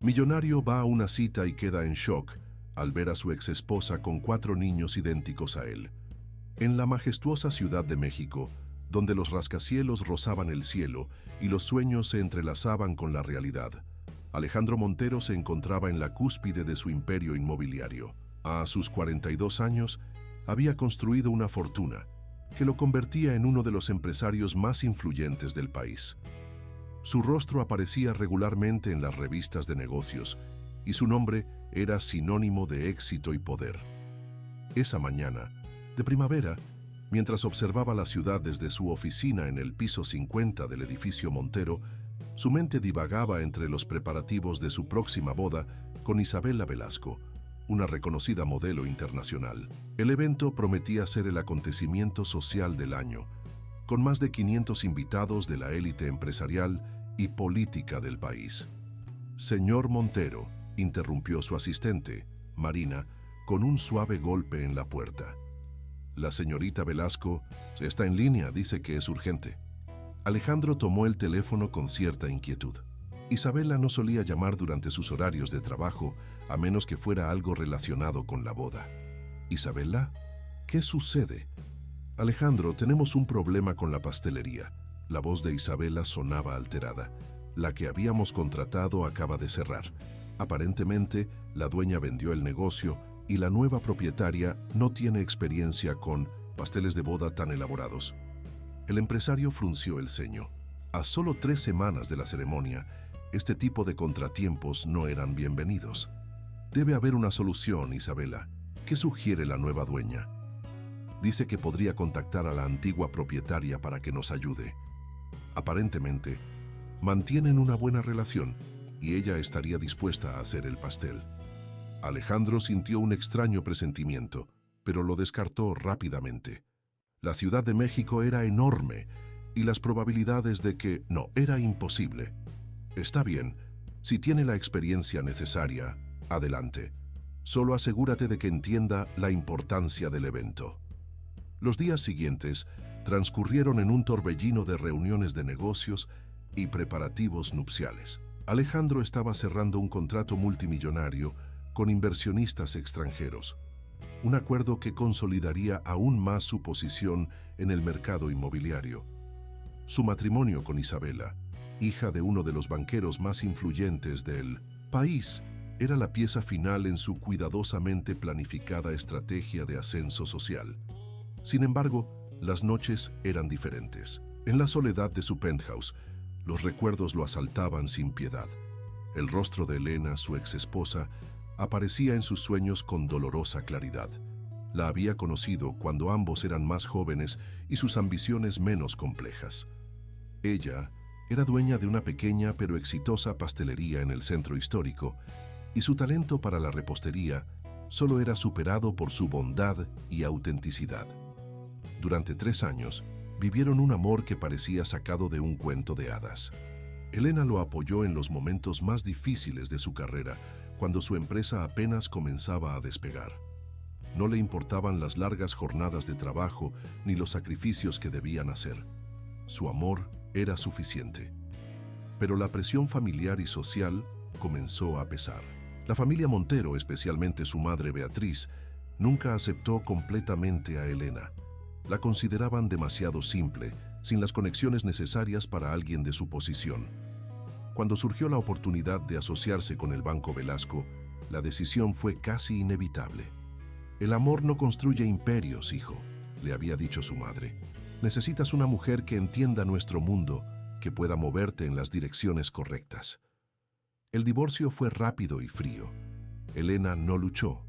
Millonario va a una cita y queda en shock al ver a su exesposa con 4 niños idénticos a él. En la majestuosa Ciudad de México, donde los rascacielos rozaban el cielo y los sueños se entrelazaban con la realidad, Alejandro Montero se encontraba en la cúspide de su imperio inmobiliario. A sus 42 años, había construido una fortuna que lo convertía en uno de los empresarios más influyentes del país. Su rostro aparecía regularmente en las revistas de negocios y su nombre era sinónimo de éxito y poder. Esa mañana, de primavera, mientras observaba la ciudad desde su oficina en el piso 50 del edificio Montero, su mente divagaba entre los preparativos de su próxima boda con Isabela Velasco, una reconocida modelo internacional. El evento prometía ser el acontecimiento social del año, con más de 500 invitados de la élite empresarial y política del país. Señor Montero, interrumpió su asistente, Marina, con un suave golpe en la puerta. La señorita Velasco está en línea, dice que es urgente. Alejandro tomó el teléfono con cierta inquietud. Isabela no solía llamar durante sus horarios de trabajo, a menos que fuera algo relacionado con la boda. ¿Isabela? ¿Qué sucede? Alejandro, tenemos un problema con la pastelería. La voz de Isabela sonaba alterada. La que habíamos contratado acaba de cerrar. Aparentemente, la dueña vendió el negocio y la nueva propietaria no tiene experiencia con pasteles de boda tan elaborados. El empresario frunció el ceño. A solo 3 semanas de la ceremonia, este tipo de contratiempos no eran bienvenidos. Debe haber una solución, Isabela. ¿Qué sugiere la nueva dueña? Dice que podría contactar a la antigua propietaria para que nos ayude. Aparentemente, mantienen una buena relación y ella estaría dispuesta a hacer el pastel. Alejandro sintió un extraño presentimiento, pero lo descartó rápidamente. La Ciudad de México era enorme y las probabilidades de que no era imposible. Está bien, si tiene la experiencia necesaria, adelante. Solo asegúrate de que entienda la importancia del evento. Los días siguientes transcurrieron en un torbellino de reuniones de negocios y preparativos nupciales. Alejandro estaba cerrando un contrato multimillonario con inversionistas extranjeros, un acuerdo que consolidaría aún más su posición en el mercado inmobiliario. Su matrimonio con Isabela, hija de uno de los banqueros más influyentes del país, era la pieza final en su cuidadosamente planificada estrategia de ascenso social. Sin embargo, las noches eran diferentes. En la soledad de su penthouse, los recuerdos lo asaltaban sin piedad. El rostro de Elena, su exesposa, aparecía en sus sueños con dolorosa claridad. La había conocido cuando ambos eran más jóvenes y sus ambiciones menos complejas. Ella era dueña de una pequeña pero exitosa pastelería en el centro histórico, y su talento para la repostería solo era superado por su bondad y autenticidad. Durante 3 años, vivieron un amor que parecía sacado de un cuento de hadas. Elena lo apoyó en los momentos más difíciles de su carrera, cuando su empresa apenas comenzaba a despegar. No le importaban las largas jornadas de trabajo ni los sacrificios que debían hacer. Su amor era suficiente. Pero la presión familiar y social comenzó a pesar. La familia Montero, especialmente su madre Beatriz, nunca aceptó completamente a Elena. La consideraban demasiado simple, sin las conexiones necesarias para alguien de su posición. Cuando surgió la oportunidad de asociarse con el Banco Velasco, la decisión fue casi inevitable. El amor no construye imperios, hijo, le había dicho su madre. Necesitas una mujer que entienda nuestro mundo, que pueda moverte en las direcciones correctas. El divorcio fue rápido y frío. Elena no luchó,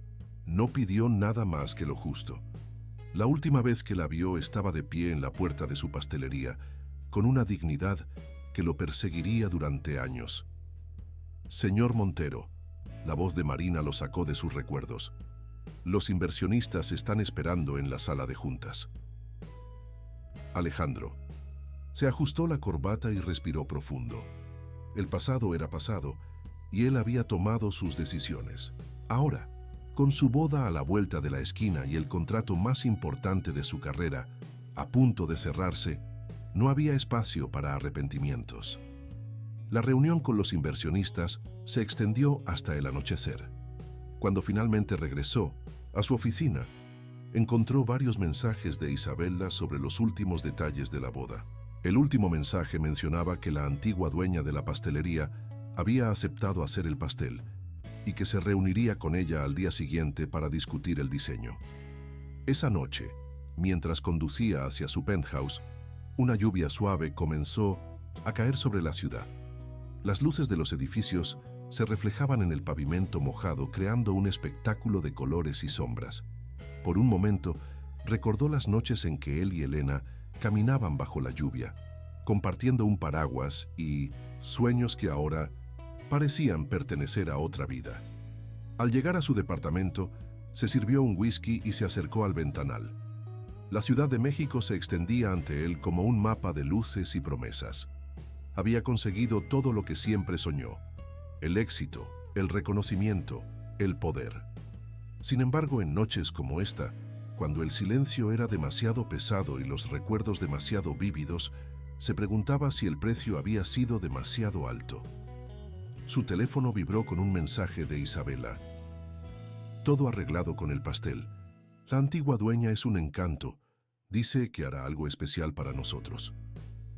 no pidió nada más que lo justo. La última vez que la vio estaba de pie en la puerta de su pastelería, con una dignidad que lo perseguiría durante años. Señor Montero, la voz de Marina lo sacó de sus recuerdos. Los inversionistas están esperando en la sala de juntas. Alejandro se ajustó la corbata y respiró profundo. El pasado era pasado y él había tomado sus decisiones. Ahora, con su boda a la vuelta de la esquina y el contrato más importante de su carrera a punto de cerrarse, no había espacio para arrepentimientos. La reunión con los inversionistas se extendió hasta el anochecer. Cuando finalmente regresó a su oficina, encontró varios mensajes de Isabela sobre los últimos detalles de la boda. El último mensaje mencionaba que la antigua dueña de la pastelería había aceptado hacer el pastel y que se reuniría con ella al día siguiente para discutir el diseño. Esa noche, mientras conducía hacia su penthouse, una lluvia suave comenzó a caer sobre la ciudad. Las luces de los edificios se reflejaban en el pavimento mojado, creando un espectáculo de colores y sombras. Por un momento, recordó las noches en que él y Elena caminaban bajo la lluvia, compartiendo un paraguas y sueños que ahora parecían pertenecer a otra vida. Al llegar a su departamento, se sirvió un whisky y se acercó al ventanal. La Ciudad de México se extendía ante él como un mapa de luces y promesas. Había conseguido todo lo que siempre soñó: el éxito, el reconocimiento, el poder. Sin embargo, en noches como esta, cuando el silencio era demasiado pesado y los recuerdos demasiado vívidos, se preguntaba si el precio había sido demasiado alto. Su teléfono vibró con un mensaje de Isabela. Todo arreglado con el pastel. La antigua dueña es un encanto. Dice que hará algo especial para nosotros.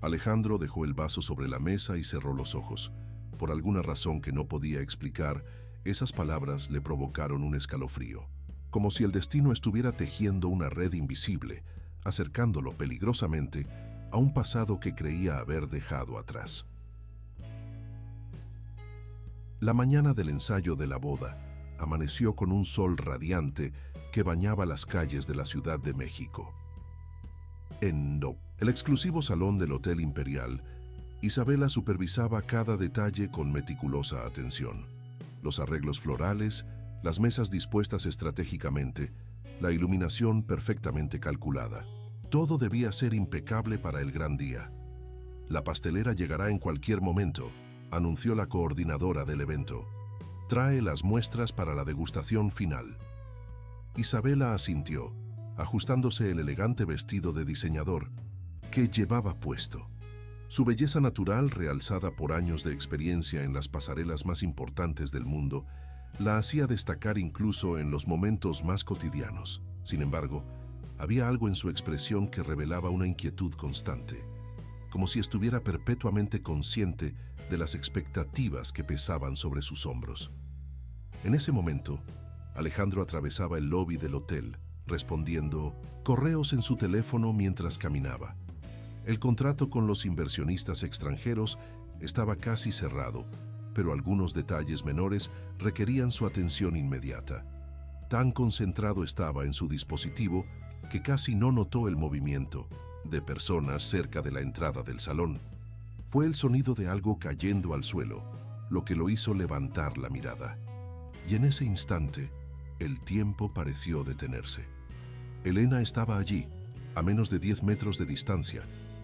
Alejandro dejó el vaso sobre la mesa y cerró los ojos. Por alguna razón que no podía explicar, esas palabras le provocaron un escalofrío, como si el destino estuviera tejiendo una red invisible, acercándolo peligrosamente a un pasado que creía haber dejado atrás. La mañana del ensayo de la boda amaneció con un sol radiante que bañaba las calles de la Ciudad de México. En el exclusivo salón del Hotel Imperial, Isabela supervisaba cada detalle con meticulosa atención. Los arreglos florales, las mesas dispuestas estratégicamente, la iluminación perfectamente calculada. Todo debía ser impecable para el gran día. La pastelera llegará en cualquier momento, anunció la coordinadora del evento. Trae las muestras para la degustación final. Isabela asintió, ajustándose el elegante vestido de diseñador que llevaba puesto. Su belleza natural, realzada por años de experiencia en las pasarelas más importantes del mundo, la hacía destacar incluso en los momentos más cotidianos. Sin embargo, había algo en su expresión que revelaba una inquietud constante, como si estuviera perpetuamente consciente de las expectativas que pesaban sobre sus hombros. En ese momento, Alejandro atravesaba el lobby del hotel, respondiendo correos en su teléfono mientras caminaba. El contrato con los inversionistas extranjeros estaba casi cerrado, pero algunos detalles menores requerían su atención inmediata. Tan concentrado estaba en su dispositivo que casi no notó el movimiento de personas cerca de la entrada del salón. Fue el sonido de algo cayendo al suelo, lo que lo hizo levantar la mirada. Y en ese instante, el tiempo pareció detenerse. Elena estaba allí, a menos de 10 metros de distancia,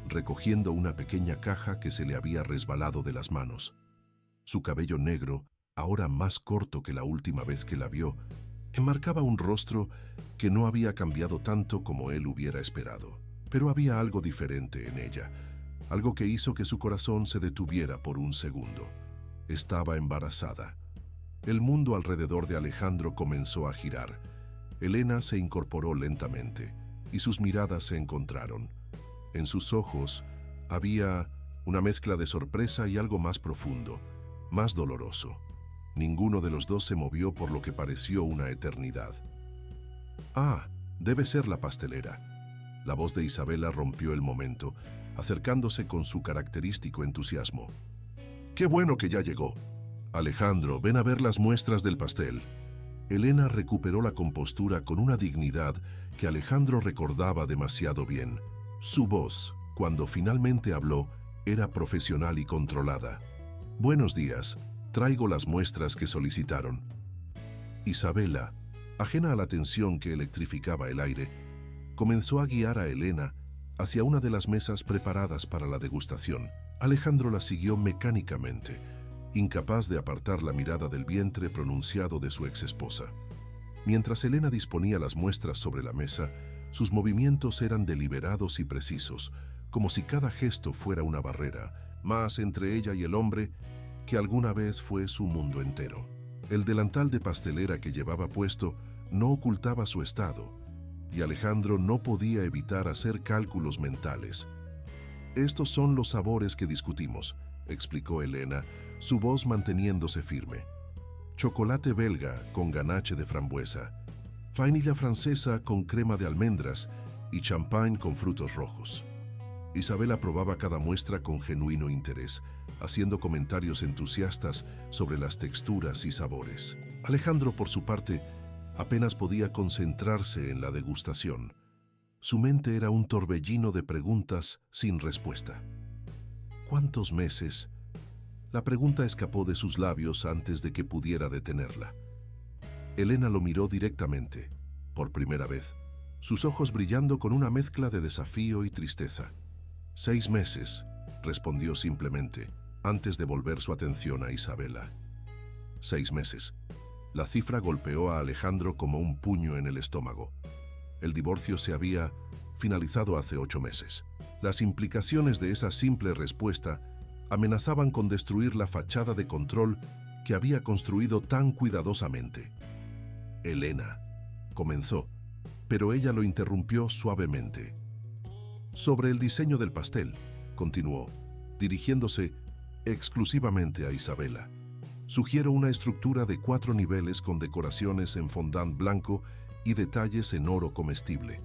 recogiendo una pequeña caja que se le había resbalado de las manos. Su cabello negro, ahora más corto que la última vez que la vio, enmarcaba un rostro que no había cambiado tanto como él hubiera esperado. Pero había algo diferente en ella, algo que hizo que su corazón se detuviera por un segundo. Estaba embarazada. El mundo alrededor de Alejandro comenzó a girar. Elena se incorporó lentamente y sus miradas se encontraron. En sus ojos había una mezcla de sorpresa y algo más profundo, más doloroso. Ninguno de los dos se movió por lo que pareció una eternidad. «Ah, debe ser la pastelera». La voz de Isabela rompió el momento, acercándose con su característico entusiasmo. «¡Qué bueno que ya llegó! Alejandro, ven a ver las muestras del pastel». Elena recuperó la compostura con una dignidad que Alejandro recordaba demasiado bien. Su voz, cuando finalmente habló, era profesional y controlada. «Buenos días, traigo las muestras que solicitaron». Isabela, ajena a la tensión que electrificaba el aire, comenzó a guiar a Elena hacia una de las mesas preparadas para la degustación. Alejandro la siguió mecánicamente, incapaz de apartar la mirada del vientre pronunciado de su exesposa. Mientras Elena disponía las muestras sobre la mesa, sus movimientos eran deliberados y precisos, como si cada gesto fuera una barrera más entre ella y el hombre que alguna vez fue su mundo entero. El delantal de pastelera que llevaba puesto no ocultaba su estado, y Alejandro no podía evitar hacer cálculos mentales. «Estos son los sabores que discutimos», explicó Elena, su voz manteniéndose firme. «Chocolate belga con ganache de frambuesa, vainilla francesa con crema de almendras y champán con frutos rojos». Isabela probaba cada muestra con genuino interés, haciendo comentarios entusiastas sobre las texturas y sabores. Alejandro, por su parte, apenas podía concentrarse en la degustación. Su mente era un torbellino de preguntas sin respuesta. ¿Cuántos meses? La pregunta escapó de sus labios antes de que pudiera detenerla. Elena lo miró directamente, por primera vez, sus ojos brillando con una mezcla de desafío y tristeza. 6 meses, respondió simplemente, antes de volver su atención a Isabela. 6 meses. La cifra golpeó a Alejandro como un puño en el estómago. El divorcio se había finalizado hace 8 meses. Las implicaciones de esa simple respuesta amenazaban con destruir la fachada de control que había construido tan cuidadosamente. «Elena», comenzó, pero ella lo interrumpió suavemente. «Sobre el diseño del pastel», continuó, dirigiéndose exclusivamente a Isabela. «Sugiero una estructura de 4 niveles con decoraciones en fondant blanco y detalles en oro comestible.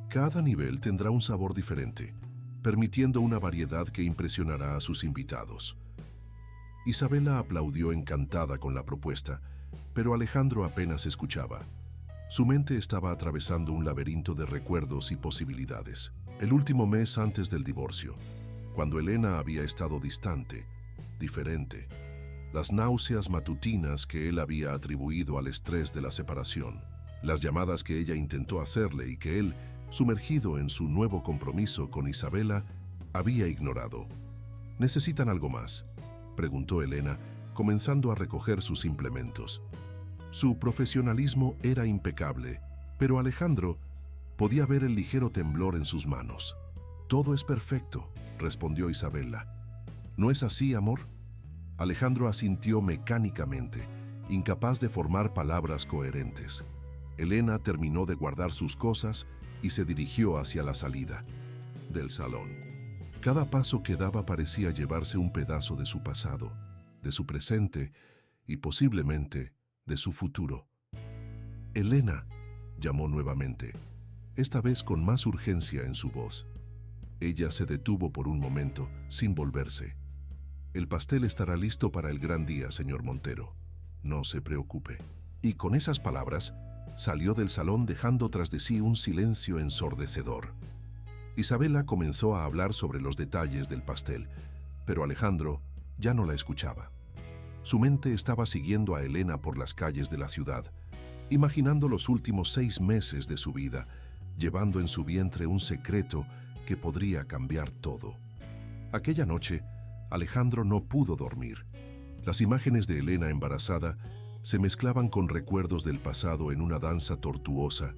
Cada nivel tendrá un sabor diferente, permitiendo una variedad que impresionará a sus invitados». Isabela aplaudió encantada con la propuesta, pero Alejandro apenas escuchaba. Su mente estaba atravesando un laberinto de recuerdos y posibilidades. El último mes antes del divorcio, cuando Elena había estado distante, diferente. Las náuseas matutinas que él había atribuido al estrés de la separación. Las llamadas que ella intentó hacerle y que él, sumergido en su nuevo compromiso con Isabela, había ignorado. «¿Necesitan algo más?», preguntó Elena, comenzando a recoger sus implementos. Su profesionalismo era impecable, pero Alejandro podía ver el ligero temblor en sus manos. «Todo es perfecto», respondió Isabela. «¿No es así, amor?». Alejandro asintió mecánicamente, incapaz de formar palabras coherentes. Elena terminó de guardar sus cosas y se dirigió hacia la salida del salón. Cada paso que daba parecía llevarse un pedazo de su pasado, de su presente y posiblemente de su futuro. «Elena», llamó nuevamente, esta vez con más urgencia en su voz. Ella se detuvo por un momento, sin volverse. «El pastel estará listo para el gran día, señor Montero. No se preocupe». Y con esas palabras, salió del salón dejando tras de sí un silencio ensordecedor. Isabela comenzó a hablar sobre los detalles del pastel, pero Alejandro ya no la escuchaba. Su mente estaba siguiendo a Elena por las calles de la ciudad, imaginando los últimos 6 meses de su vida, llevando en su vientre un secreto que podría cambiar todo. Aquella noche, Alejandro no pudo dormir. Las imágenes de Elena embarazada se mezclaban con recuerdos del pasado en una danza tortuosa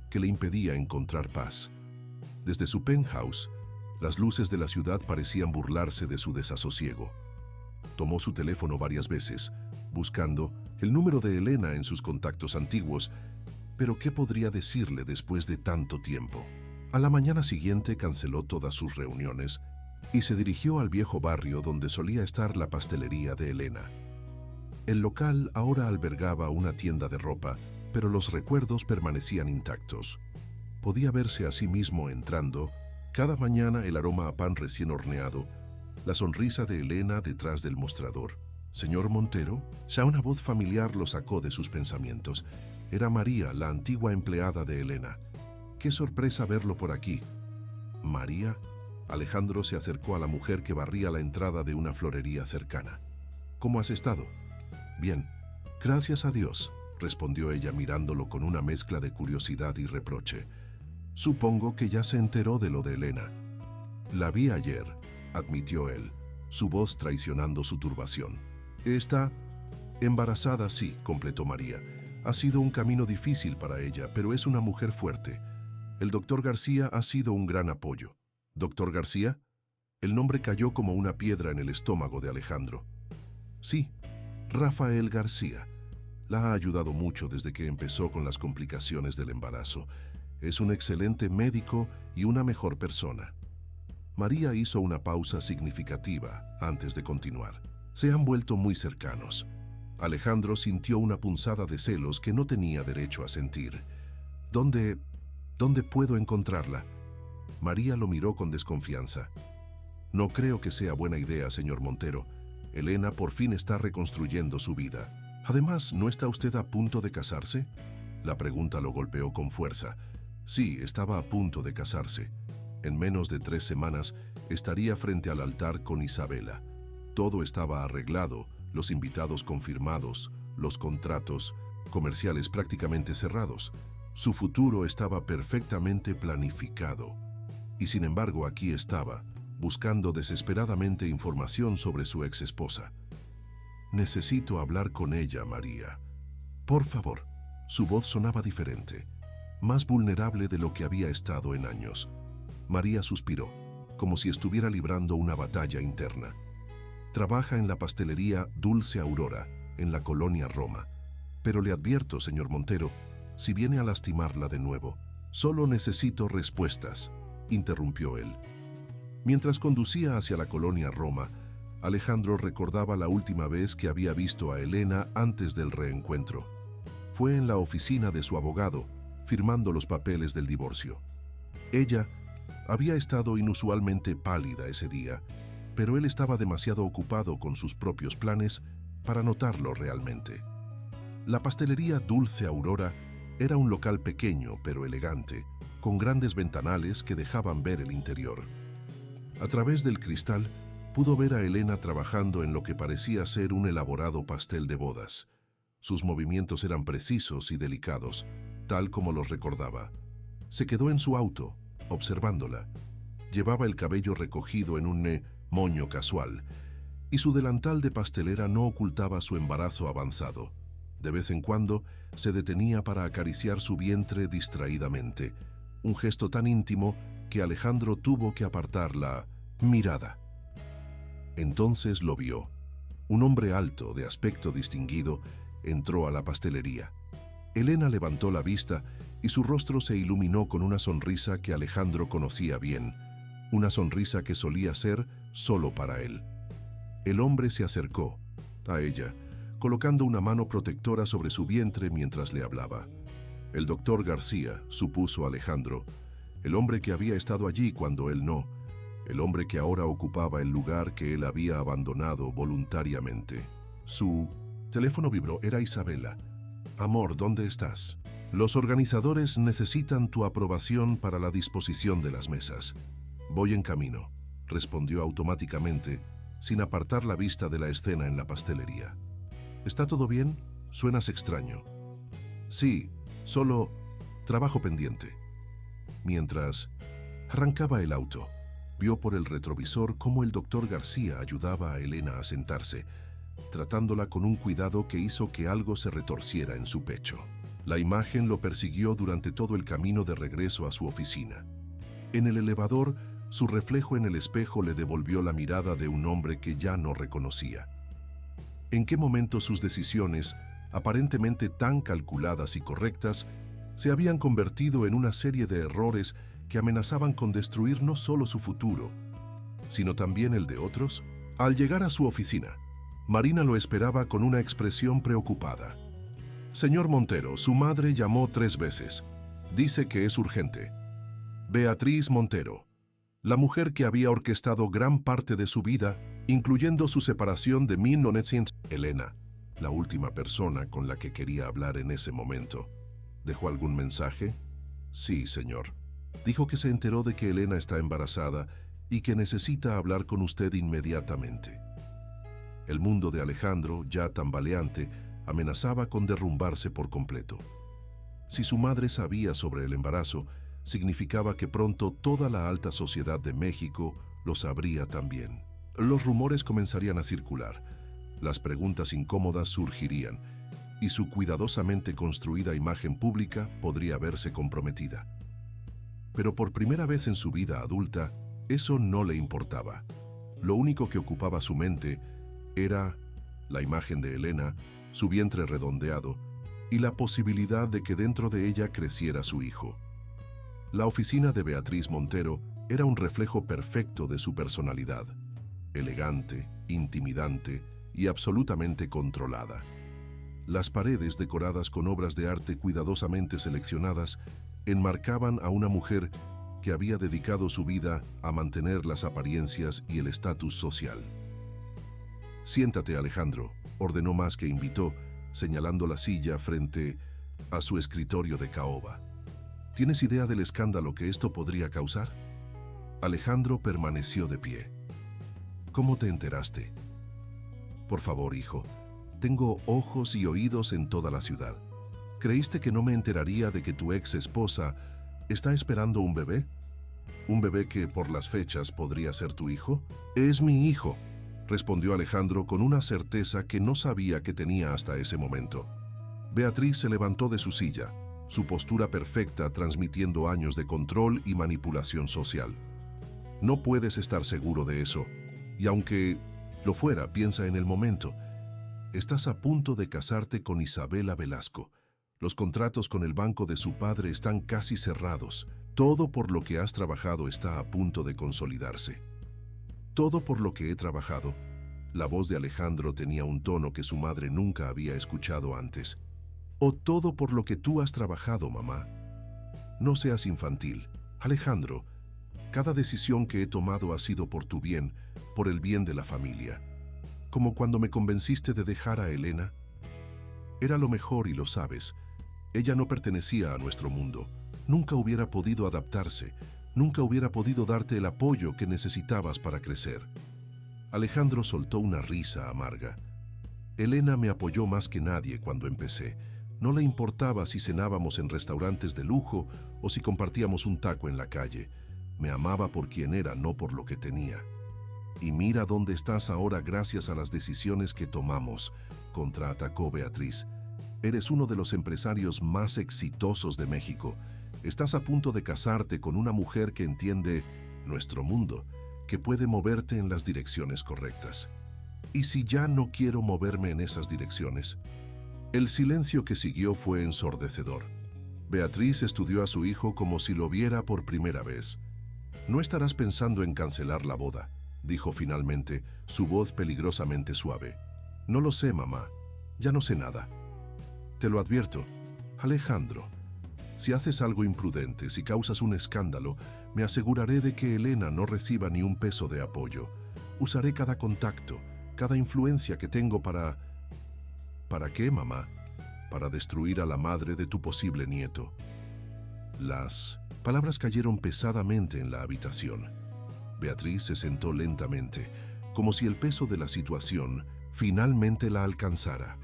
que le impedía encontrar paz. Desde su penthouse, las luces de la ciudad parecían burlarse de su desasosiego. Tomó su teléfono varias veces, buscando el número de Elena en sus contactos antiguos, pero ¿qué podría decirle después de tanto tiempo? A la mañana siguiente canceló todas sus reuniones y se dirigió al viejo barrio donde solía estar la pastelería de Elena. El local ahora albergaba una tienda de ropa, pero los recuerdos permanecían intactos. Podía verse a sí mismo entrando, cada mañana el aroma a pan recién horneado, la sonrisa de Elena detrás del mostrador. «Señor Montero», ya una voz familiar lo sacó de sus pensamientos. Era María, la antigua empleada de Elena. «Qué sorpresa verlo por aquí». «¿María?». Alejandro se acercó a la mujer que barría la entrada de una florería cercana. «¿Cómo has estado?». «Bien, gracias a Dios», respondió ella mirándolo con una mezcla de curiosidad y reproche. «Supongo que ya se enteró de lo de Elena». «La vi ayer», admitió él, su voz traicionando su turbación. «Está embarazada, sí», completó María. «Ha sido un camino difícil para ella, pero es una mujer fuerte. El doctor García ha sido un gran apoyo». «¿Doctor García?». El nombre cayó como una piedra en el estómago de Alejandro. Sí, Rafael García. La ha ayudado mucho desde que empezó con las complicaciones del embarazo. Es un excelente médico y una mejor persona. María hizo una pausa significativa antes de continuar. Se han vuelto muy cercanos. Alejandro sintió una punzada de celos que no tenía derecho a sentir. ¿Dónde puedo encontrarla? María lo miró con desconfianza. No creo que sea buena idea, señor Montero. Elena por fin está reconstruyendo su vida. Además, ¿no está usted a punto de casarse? La pregunta lo golpeó con fuerza. Sí, estaba a punto de casarse. En menos de 3 semanas estaría frente al altar con Isabela. Todo estaba arreglado, los invitados confirmados, los contratos comerciales prácticamente cerrados. Su futuro estaba perfectamente planificado. Y sin embargo, aquí estaba, buscando desesperadamente información sobre su ex esposa. Necesito hablar con ella, María. Por favor. Su voz sonaba diferente, más vulnerable de lo que había estado en años. María suspiró, como si estuviera librando una batalla interna. Trabaja en la pastelería Dulce Aurora, en la colonia Roma. Pero le advierto, señor Montero, si viene a lastimarla de nuevo, solo necesito respuestas, interrumpió él. Mientras conducía hacia la colonia Roma, Alejandro recordaba la última vez que había visto a Elena antes del reencuentro. Fue en la oficina de su abogado, firmando los papeles del divorcio. Ella había estado inusualmente pálida ese día, pero él estaba demasiado ocupado con sus propios planes para notarlo realmente. La pastelería Dulce Aurora era un local pequeño pero elegante, con grandes ventanales que dejaban ver el interior. A través del cristal pudo ver a Elena trabajando en lo que parecía ser un elaborado pastel de bodas. Sus movimientos eran precisos y delicados, tal como los recordaba. Se quedó en su auto, observándola. Llevaba el cabello recogido en un moño casual, y su delantal de pastelera no ocultaba su embarazo avanzado. De vez en cuando se detenía para acariciar su vientre distraídamente, un gesto tan íntimo que Alejandro tuvo que apartar la mirada. Entonces lo vio. Un hombre alto, de aspecto distinguido, entró a la pastelería. Elena levantó la vista y su rostro se iluminó con una sonrisa que Alejandro conocía bien, una sonrisa que solía ser solo para él. El hombre se acercó a ella, colocando una mano protectora sobre su vientre mientras le hablaba. El doctor García, supuso Alejandro, el hombre que había estado allí cuando él no, el hombre que ahora ocupaba el lugar que él había abandonado voluntariamente. Su teléfono vibró. Era Isabela. Amor, ¿dónde estás? Los organizadores necesitan tu aprobación para la disposición de las mesas. Voy en camino, respondió automáticamente, sin apartar la vista de la escena en la pastelería. ¿Está todo bien? Suenas extraño. Sí, solo trabajo pendiente. Mientras arrancaba el auto, vio por el retrovisor cómo el doctor García ayudaba a Elena a sentarse, tratándola con un cuidado que hizo que algo se retorciera en su pecho. La imagen lo persiguió durante todo el camino de regreso a su oficina. En el elevador, su reflejo en el espejo le devolvió la mirada de un hombre que ya no reconocía. ¿En qué momento sus decisiones, aparentemente tan calculadas y correctas, se habían convertido en una serie de errores que amenazaban con destruir no solo su futuro, sino también el de otros? Al llegar a su oficina, Marina lo esperaba con una expresión preocupada. Señor Montero, su madre llamó 3 veces. Dice que es urgente. Beatriz Montero, la mujer que había orquestado gran parte de su vida, incluyendo su separación de 1900. Elena, la última persona con la que quería hablar en ese momento. ¿Dejó algún mensaje? Sí, señor. Dijo que se enteró de que Elena está embarazada y que necesita hablar con usted inmediatamente. El mundo de Alejandro, ya tambaleante, amenazaba con derrumbarse por completo. Si su madre sabía sobre el embarazo, significaba que pronto toda la alta sociedad de México lo sabría también. Los rumores comenzarían a circular, las preguntas incómodas surgirían, y su cuidadosamente construida imagen pública podría verse comprometida. Pero por primera vez en su vida adulta, eso no le importaba. Lo único que ocupaba su mente era la imagen de Elena, su vientre redondeado, y la posibilidad de que dentro de ella creciera su hijo. La oficina de Beatriz Montero era un reflejo perfecto de su personalidad, elegante, intimidante y absolutamente controlada. Las paredes, decoradas con obras de arte cuidadosamente seleccionadas, enmarcaban a una mujer que había dedicado su vida a mantener las apariencias y el estatus social. «Siéntate, Alejandro», ordenó más que invitó, señalando la silla frente a su escritorio de caoba. «¿Tienes idea del escándalo que esto podría causar?» Alejandro permaneció de pie. «¿Cómo te enteraste?» «Por favor, hijo, tengo ojos y oídos en toda la ciudad. ¿Creíste que no me enteraría de que tu ex esposa está esperando un bebé? ¿Un bebé que por las fechas podría ser tu hijo?» «Es mi hijo», respondió Alejandro con una certeza que no sabía que tenía hasta ese momento. Beatriz se levantó de su silla, su postura perfecta transmitiendo años de control y manipulación social. «No puedes estar seguro de eso, y aunque lo fuera, piensa en el momento. Estás a punto de casarte con Isabela Velasco. Los contratos con el banco de su padre están casi cerrados. Todo por lo que has trabajado está a punto de consolidarse». «Todo por lo que he trabajado». La voz de Alejandro tenía un tono que su madre nunca había escuchado antes. «¿O todo por lo que tú has trabajado, mamá?» «No seas infantil, Alejandro. Cada decisión que he tomado ha sido por tu bien, por el bien de la familia. Como cuando me convenciste de dejar a Elena. Era lo mejor y lo sabes. Ella no pertenecía a nuestro mundo. Nunca hubiera podido adaptarse. Nunca hubiera podido darte el apoyo que necesitabas para crecer». Alejandro soltó una risa amarga. «Elena me apoyó más que nadie cuando empecé. No le importaba si cenábamos en restaurantes de lujo o si compartíamos un taco en la calle. Me amaba por quien era, no por lo que tenía. Y mira dónde estás ahora gracias a las decisiones que tomamos», contraatacó Beatriz. «Eres uno de los empresarios más exitosos de México. Estás a punto de casarte con una mujer que entiende nuestro mundo, que puede moverte en las direcciones correctas. ¿Y si ya no quiero moverme en esas direcciones?» El silencio que siguió fue ensordecedor. Beatriz estudió a su hijo como si lo viera por primera vez. «No estarás pensando en cancelar la boda», dijo finalmente, su voz peligrosamente suave. «No lo sé, mamá. Ya no sé nada. Te lo advierto, Alejandro. Si haces algo imprudente, si causas un escándalo, me aseguraré de que Elena no reciba ni un peso de apoyo. Usaré cada contacto, cada influencia que tengo para... ¿Para qué, mamá? Para destruir a la madre de tu posible nieto». Las palabras cayeron pesadamente en la habitación. Beatriz se sentó lentamente, como si el peso de la situación finalmente la alcanzara.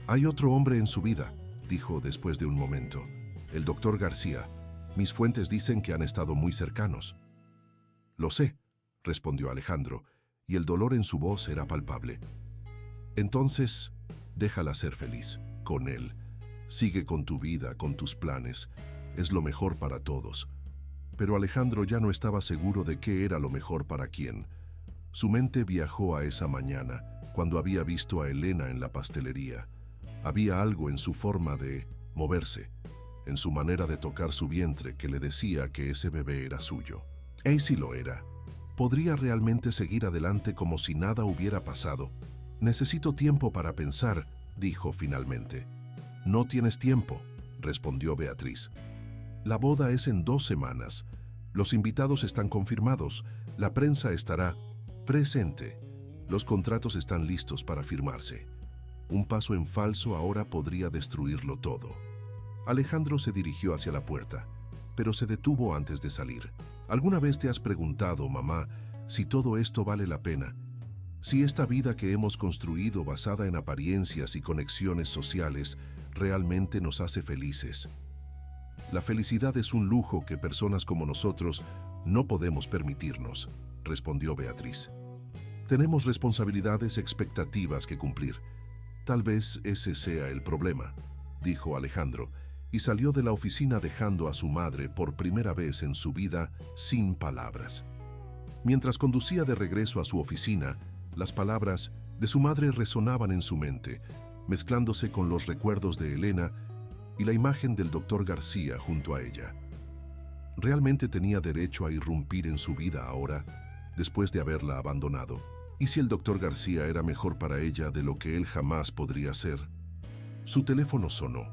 «Hay otro hombre en su vida», dijo después de un momento. «El doctor García. Mis fuentes dicen que han estado muy cercanos». «Lo sé», respondió Alejandro, y el dolor en su voz era palpable. «Entonces, déjala ser feliz, con él. Sigue con tu vida, con tus planes. Es lo mejor para todos». Pero Alejandro ya no estaba seguro de qué era lo mejor para quién. Su mente viajó a esa mañana, cuando había visto a Elena en la pastelería. Había algo en su forma de moverse, en su manera de tocar su vientre que le decía que ese bebé era suyo. Y sí lo era. ¿Podría realmente seguir adelante como si nada hubiera pasado? «Necesito tiempo para pensar», dijo finalmente. «No tienes tiempo», respondió Beatriz. «La boda es en 2 semanas. Los invitados están confirmados. La prensa estará presente. Los contratos están listos para firmarse. Un paso en falso ahora podría destruirlo todo». Alejandro se dirigió hacia la puerta, pero se detuvo antes de salir. «¿Alguna vez te has preguntado, mamá, si todo esto vale la pena? Si esta vida que hemos construido basada en apariencias y conexiones sociales realmente nos hace felices?» «La felicidad es un lujo que personas como nosotros no podemos permitirnos», respondió Beatriz. «Tenemos responsabilidades, expectativas que cumplir. Tal vez ese sea el problema», dijo Alejandro, y salió de la oficina dejando a su madre por primera vez en su vida sin palabras. Mientras conducía de regreso a su oficina, las palabras de su madre resonaban en su mente, mezclándose con los recuerdos de Elena y la imagen del doctor García junto a ella. ¿Realmente tenía derecho a irrumpir en su vida ahora, después de haberla abandonado? ¿Y si el doctor García era mejor para ella de lo que él jamás podría ser? Su teléfono sonó.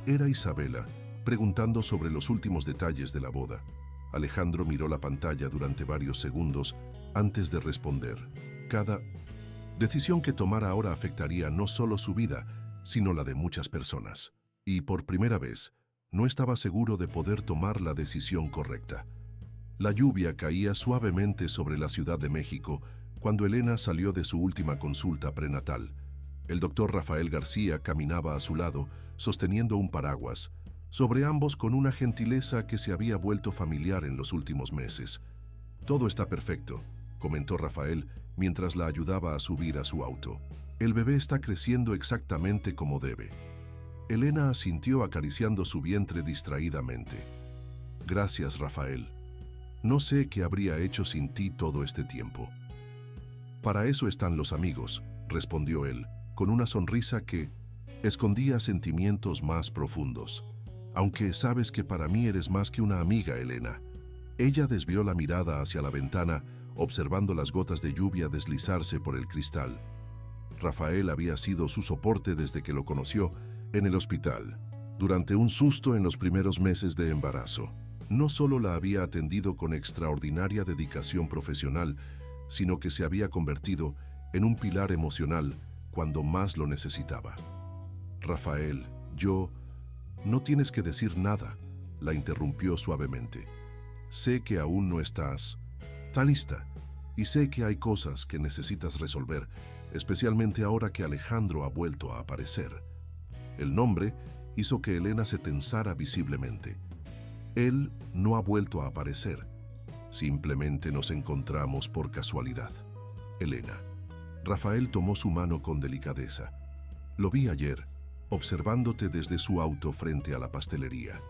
Era Isabela, preguntando sobre los últimos detalles de la boda. Alejandro miró la pantalla durante varios segundos antes de responder. Cada decisión que tomara ahora afectaría no solo su vida, sino la de muchas personas. Y por primera vez, no estaba seguro de poder tomar la decisión correcta. La lluvia caía suavemente sobre la Ciudad de México cuando Elena salió de su última consulta prenatal. El doctor Rafael García caminaba a su lado, sosteniendo un paraguas, sobre ambos con una gentileza que se había vuelto familiar en los últimos meses. «Todo está perfecto», comentó Rafael mientras la ayudaba a subir a su auto. «El bebé está creciendo exactamente como debe». Elena asintió acariciando su vientre distraídamente. «Gracias, Rafael. No sé qué habría hecho sin ti todo este tiempo». «Para eso están los amigos», respondió él, con una sonrisa que escondía sentimientos más profundos. «Aunque sabes que para mí eres más que una amiga, Elena». Ella desvió la mirada hacia la ventana, observando las gotas de lluvia deslizarse por el cristal. Rafael había sido su soporte desde que lo conoció en el hospital, durante un susto en los primeros meses de embarazo. No solo la había atendido con extraordinaria dedicación profesional, sino que se había convertido en un pilar emocional cuando más lo necesitaba. «Rafael, no tienes que decir nada», la interrumpió suavemente. «Sé que aún no estás tan lista y sé que hay cosas que necesitas resolver, especialmente ahora que Alejandro ha vuelto a aparecer». El nombre hizo que Elena se tensara visiblemente. «Él no ha vuelto a aparecer. Simplemente nos encontramos por casualidad. Elena». Rafael tomó su mano con delicadeza. «Lo vi ayer, observándote desde su auto frente a la pastelería.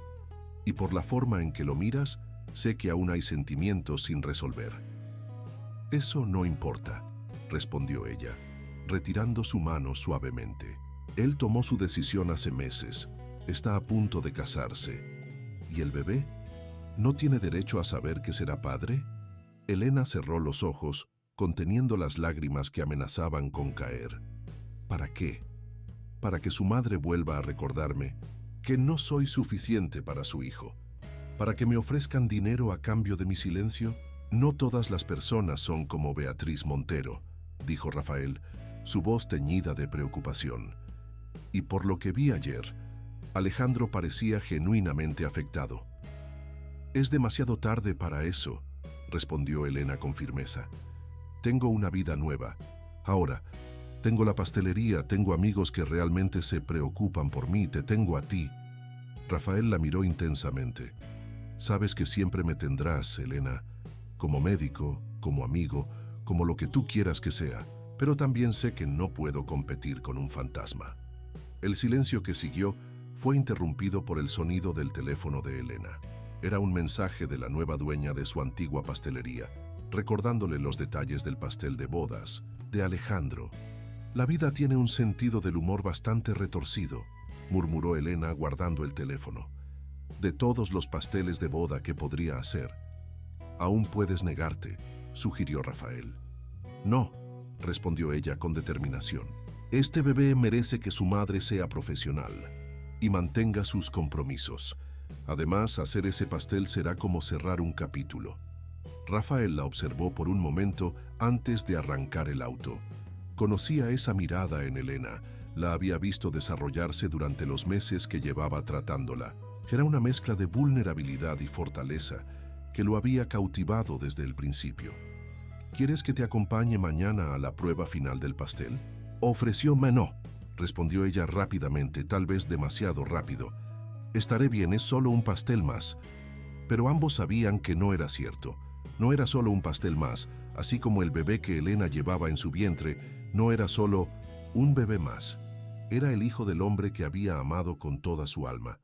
Y por la forma en que lo miras, sé que aún hay sentimientos sin resolver». «Eso no importa», respondió ella, retirando su mano suavemente. «Él tomó su decisión hace meses. Está a punto de casarse. ¿Y el bebé? ¿No tiene derecho a saber que será padre?». Elena cerró los ojos, conteniendo las lágrimas que amenazaban con caer. «¿Para qué? Para que su madre vuelva a recordarme que no soy suficiente para su hijo. Para que me ofrezcan dinero a cambio de mi silencio». «No todas las personas son como Beatriz Montero», dijo Rafael, su voz teñida de preocupación. «Y por lo que vi ayer, Alejandro parecía genuinamente afectado». «Es demasiado tarde para eso», respondió Elena con firmeza. «Tengo una vida nueva. Ahora, tengo la pastelería, tengo amigos que realmente se preocupan por mí, te tengo a ti». Rafael la miró intensamente. «Sabes que siempre me tendrás, Elena, como médico, como amigo, como lo que tú quieras que sea, pero también sé que no puedo competir con un fantasma». El silencio que siguió fue interrumpido por el sonido del teléfono de Elena. Era un mensaje de la nueva dueña de su antigua pastelería, recordándole los detalles del pastel de bodas de Alejandro. «La vida tiene un sentido del humor bastante retorcido», murmuró Elena guardando el teléfono. «De todos los pasteles de boda que podría hacer». «Aún puedes negarte», sugirió Rafael. «No», respondió ella con determinación. «Este bebé merece que su madre sea profesional y mantenga sus compromisos. Además, hacer ese pastel será como cerrar un capítulo». Rafael la observó por un momento antes de arrancar el auto. Conocía esa mirada en Elena, la había visto desarrollarse durante los meses que llevaba tratándola. Era una mezcla de vulnerabilidad y fortaleza que lo había cautivado desde el principio. «¿Quieres que te acompañe mañana a la prueba final del pastel?», ofreció. «No», respondió ella rápidamente, tal vez demasiado rápido. «Estaré bien, es solo un pastel más». Pero ambos sabían que no era cierto. No era solo un pastel más, así como el bebé que Elena llevaba en su vientre no era solo un bebé más. Era el hijo del hombre que había amado con toda su alma.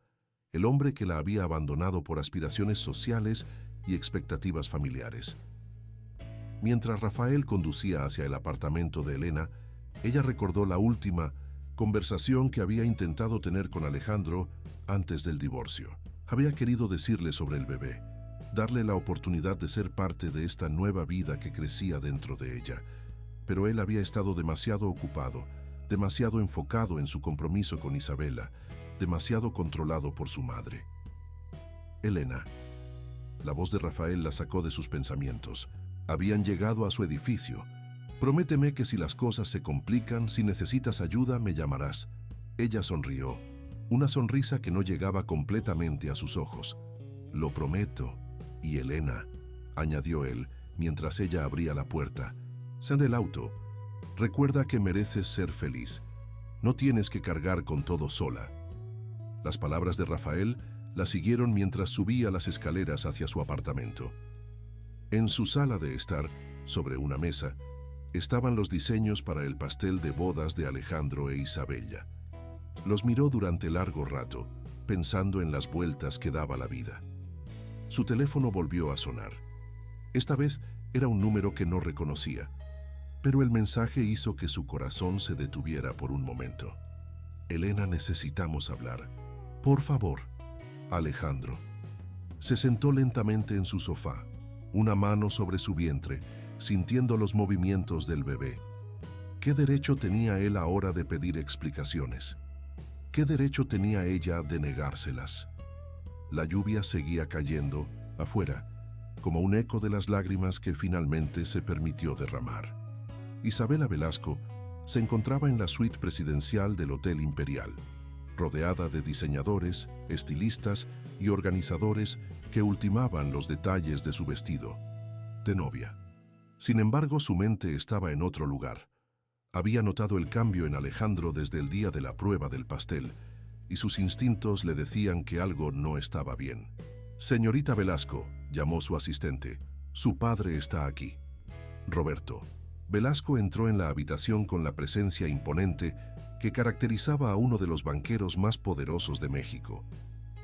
El hombre que la había abandonado por aspiraciones sociales y expectativas familiares. Mientras Rafael conducía hacia el apartamento de Elena, ella recordó la última conversación que había intentado tener con Alejandro antes del divorcio. Había querido decirle sobre el bebé, darle la oportunidad de ser parte de esta nueva vida que crecía dentro de ella. Pero él había estado demasiado ocupado, demasiado enfocado en su compromiso con Isabela, demasiado controlado por su madre. Elena. La voz de Rafael la sacó de sus pensamientos. Habían llegado a su edificio. Prométeme que si las cosas se complican, si necesitas ayuda, me llamarás. Ella sonrió, una sonrisa que no llegaba completamente a sus ojos. Lo prometo. Y Elena, añadió él, mientras ella abría la puerta, sal del auto. Recuerda que mereces ser feliz. No tienes que cargar con todo sola. Las palabras de Rafael la siguieron mientras subía las escaleras hacia su apartamento. En su sala de estar, sobre una mesa, estaban los diseños para el pastel de bodas de Alejandro e Isabella. Los miró durante largo rato, pensando en las vueltas que daba la vida. Su teléfono volvió a sonar. Esta vez era un número que no reconocía, pero el mensaje hizo que su corazón se detuviera por un momento. Elena, necesitamos hablar. Por favor. Alejandro. Se sentó lentamente en su sofá, una mano sobre su vientre, sintiendo los movimientos del bebé. ¿Qué derecho tenía él ahora de pedir explicaciones? ¿Qué derecho tenía ella de negárselas? La lluvia seguía cayendo afuera, como un eco de las lágrimas que finalmente se permitió derramar. Isabela Velasco se encontraba en la suite presidencial del Hotel Imperial, rodeada de diseñadores, estilistas y organizadores que ultimaban los detalles de su vestido de novia. Sin embargo, su mente estaba en otro lugar. Había notado el cambio en Alejandro desde el día de la prueba del pastel, y sus instintos le decían que algo no estaba bien. Señorita Velasco, llamó su asistente, su padre está aquí. Roberto. Velasco entró en la habitación con la presencia imponente que caracterizaba a uno de los banqueros más poderosos de México.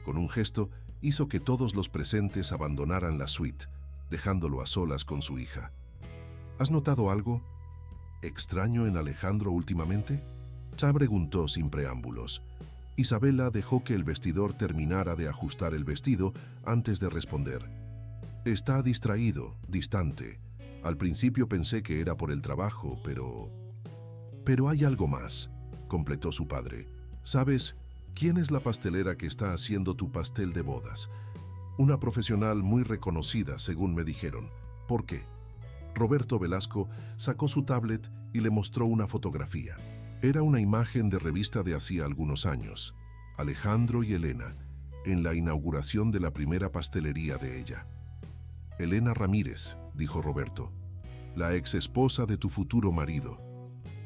Con un gesto, hizo que todos los presentes abandonaran la suite, dejándolo a solas con su hija. ¿Has notado algo extraño en Alejandro últimamente? Cha preguntó sin preámbulos. Isabela dejó que el vestidor terminara de ajustar el vestido antes de responder. Está distraído, distante. Al principio pensé que era por el trabajo, pero... Pero hay algo más, completó su padre. ¿Sabes quién es la pastelera que está haciendo tu pastel de bodas? Una profesional muy reconocida, según me dijeron. ¿Por qué? Roberto Velasco sacó su tablet y le mostró una fotografía. Era una imagen de revista de hacía algunos años. Alejandro y Elena, en la inauguración de la primera pastelería de ella. Elena Ramírez, dijo Roberto, la ex esposa de tu futuro marido.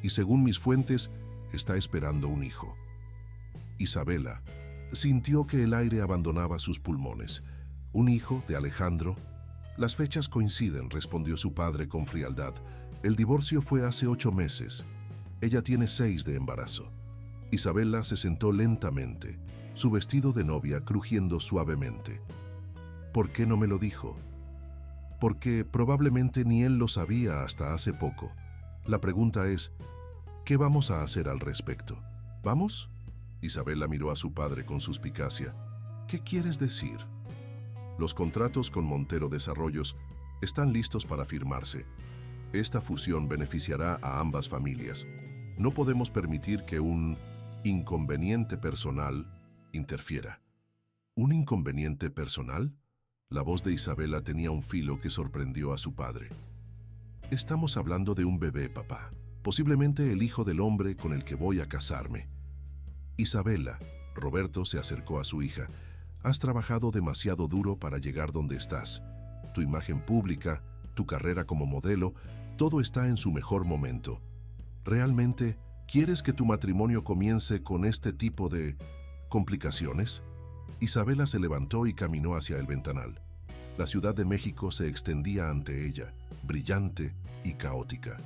Y según mis fuentes, está esperando un hijo. Isabela sintió que el aire abandonaba sus pulmones. ¿Un hijo de Alejandro? Las fechas coinciden, respondió su padre con frialdad. El divorcio fue hace 8 meses. Ella tiene 6 de embarazo. Isabela se sentó lentamente, su vestido de novia crujiendo suavemente. ¿Por qué no me lo dijo? Porque probablemente ni él lo sabía hasta hace poco. La pregunta es, ¿qué vamos a hacer al respecto? ¿Vamos? Isabela miró a su padre con suspicacia. ¿Qué quieres decir? Los contratos con Montero Desarrollos están listos para firmarse. Esta fusión beneficiará a ambas familias. No podemos permitir que un inconveniente personal interfiera. ¿Un inconveniente personal? La voz de Isabela tenía un filo que sorprendió a su padre. Estamos hablando de un bebé, papá. Posiblemente el hijo del hombre con el que voy a casarme. Isabela, Roberto se acercó a su hija. Has trabajado demasiado duro para llegar donde estás. Tu imagen pública, tu carrera como modelo, todo está en su mejor momento. ¿Realmente quieres que tu matrimonio comience con este tipo de complicaciones? Isabela se levantó y caminó hacia el ventanal. La Ciudad de México se extendía ante ella, brillante y caótica.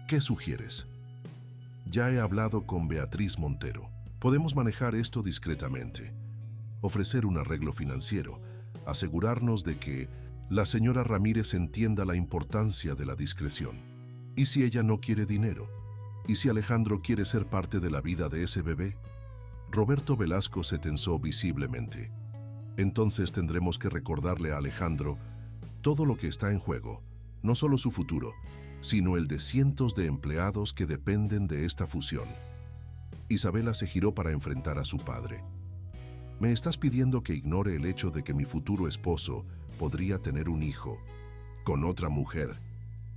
¿Qué sugieres? Ya he hablado con Beatriz Montero. Podemos manejar esto discretamente. Ofrecer un arreglo financiero, asegurarnos de que La señora Ramírez entienda la importancia de la discreción. ¿Y si ella no quiere dinero? ¿Y si Alejandro quiere ser parte de la vida de ese bebé? Roberto Velasco se tensó visiblemente. Entonces tendremos que recordarle a Alejandro todo lo que está en juego, no solo su futuro, sino el de cientos de empleados que dependen de esta fusión. Isabela se giró para enfrentar a su padre. ¿Me estás pidiendo que ignore el hecho de que mi futuro esposo podría tener un hijo con otra mujer?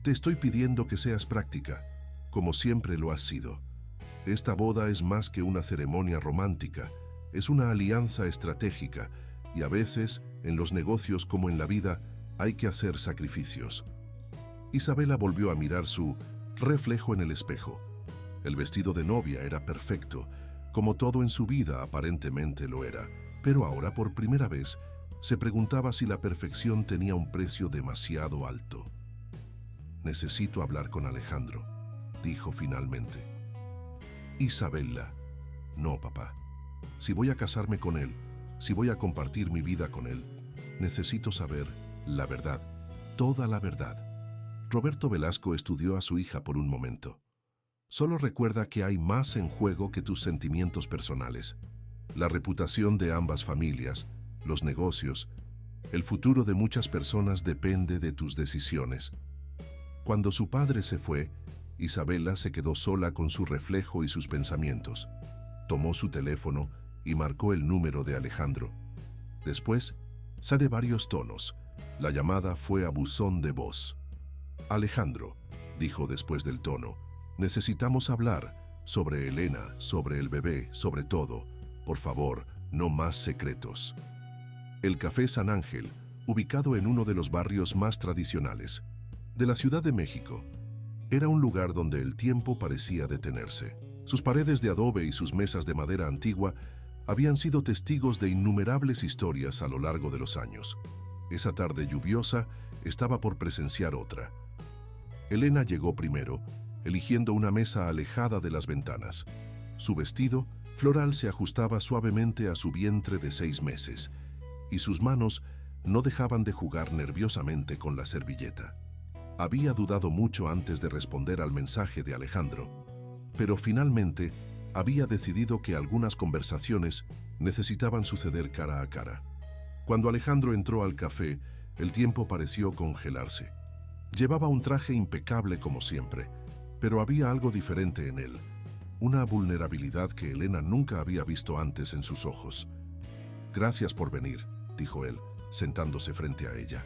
Te estoy pidiendo que seas práctica, como siempre lo has sido. Esta boda es más que una ceremonia romántica, es una alianza estratégica, y a veces, en los negocios como en la vida, hay que hacer sacrificios. Isabela volvió a mirar su reflejo en el espejo. El vestido de novia era perfecto, como todo en su vida aparentemente lo era, pero ahora por primera vez se preguntaba si la perfección tenía un precio demasiado alto. Necesito hablar con Alejandro, dijo finalmente. Isabela, no, papá. Si voy a casarme con él, si voy a compartir mi vida con él, necesito saber la verdad, toda la verdad. Roberto Velasco estudió a su hija por un momento. Solo recuerda que hay más en juego que tus sentimientos personales. La reputación de ambas familias, los negocios, el futuro de muchas personas depende de tus decisiones. Cuando su padre se fue, Isabela se quedó sola con su reflejo y sus pensamientos. Tomó su teléfono y marcó el número de Alejandro. Después, de varios tonos. La llamada fue a buzón de voz. Alejandro, dijo después del tono, necesitamos hablar sobre Elena, sobre el bebé, sobre todo. Por favor, no más secretos. El Café San Ángel, ubicado en uno de los barrios más tradicionales de la Ciudad de México, era un lugar donde el tiempo parecía detenerse. Sus paredes de adobe y sus mesas de madera antigua habían sido testigos de innumerables historias a lo largo de los años. Esa tarde lluviosa estaba por presenciar otra. Elena llegó primero, eligiendo una mesa alejada de las ventanas. Su vestido floral se ajustaba suavemente a su vientre de 6 meses, y sus manos no dejaban de jugar nerviosamente con la servilleta. Había dudado mucho antes de responder al mensaje de Alejandro, pero finalmente había decidido que algunas conversaciones necesitaban suceder cara a cara. Cuando Alejandro entró al café, el tiempo pareció congelarse. Llevaba un traje impecable como siempre, pero había algo diferente en él, una vulnerabilidad que Elena nunca había visto antes en sus ojos. «Gracias por venir», dijo él, sentándose frente a ella.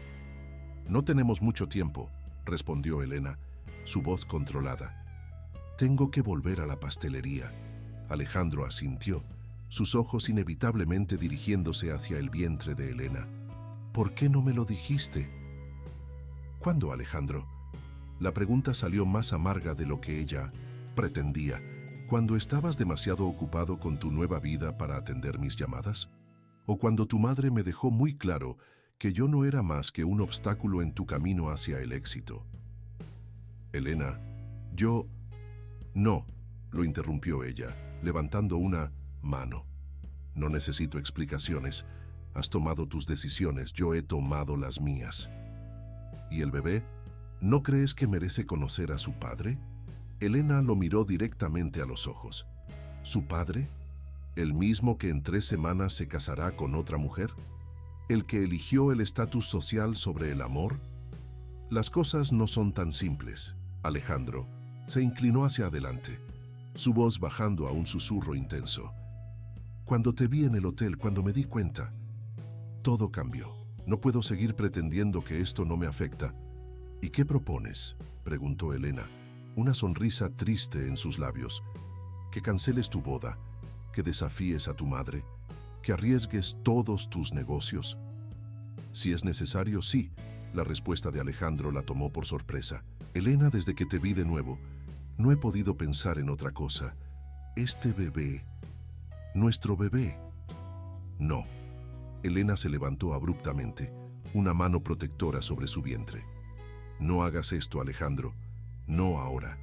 «No tenemos mucho tiempo», respondió Elena, su voz controlada. «Tengo que volver a la pastelería». Alejandro asintió, sus ojos inevitablemente dirigiéndose hacia el vientre de Elena. «¿Por qué no me lo dijiste?» «¿Cuándo, Alejandro?» La pregunta salió más amarga de lo que ella pretendía. ¿Cuando estabas demasiado ocupado con tu nueva vida para atender mis llamadas? ¿O cuando tu madre me dejó muy claro que yo no era más que un obstáculo en tu camino hacia el éxito? Elena, yo... No, lo interrumpió ella, levantando una mano. No necesito explicaciones. Has tomado tus decisiones, yo he tomado las mías. ¿Y el bebé? ¿No crees que merece conocer a su padre? Elena lo miró directamente a los ojos. ¿Su padre? ¿El mismo que en 3 semanas se casará con otra mujer? ¿El que eligió el estatus social sobre el amor? Las cosas no son tan simples. Alejandro se inclinó hacia adelante, su voz bajando a un susurro intenso. Cuando te vi en el hotel, cuando me di cuenta, todo cambió. No puedo seguir pretendiendo que esto no me afecta. ¿Y qué propones?, preguntó Elena, una sonrisa triste en sus labios. ¿Que canceles tu boda? ¿Que desafíes a tu madre? ¿Que arriesgues todos tus negocios? Si es necesario, sí. La respuesta de Alejandro la tomó por sorpresa. Elena, desde que te vi de nuevo, no he podido pensar en otra cosa. Este bebé, nuestro bebé. No. Elena se levantó abruptamente, una mano protectora sobre su vientre. No hagas esto, Alejandro. No ahora.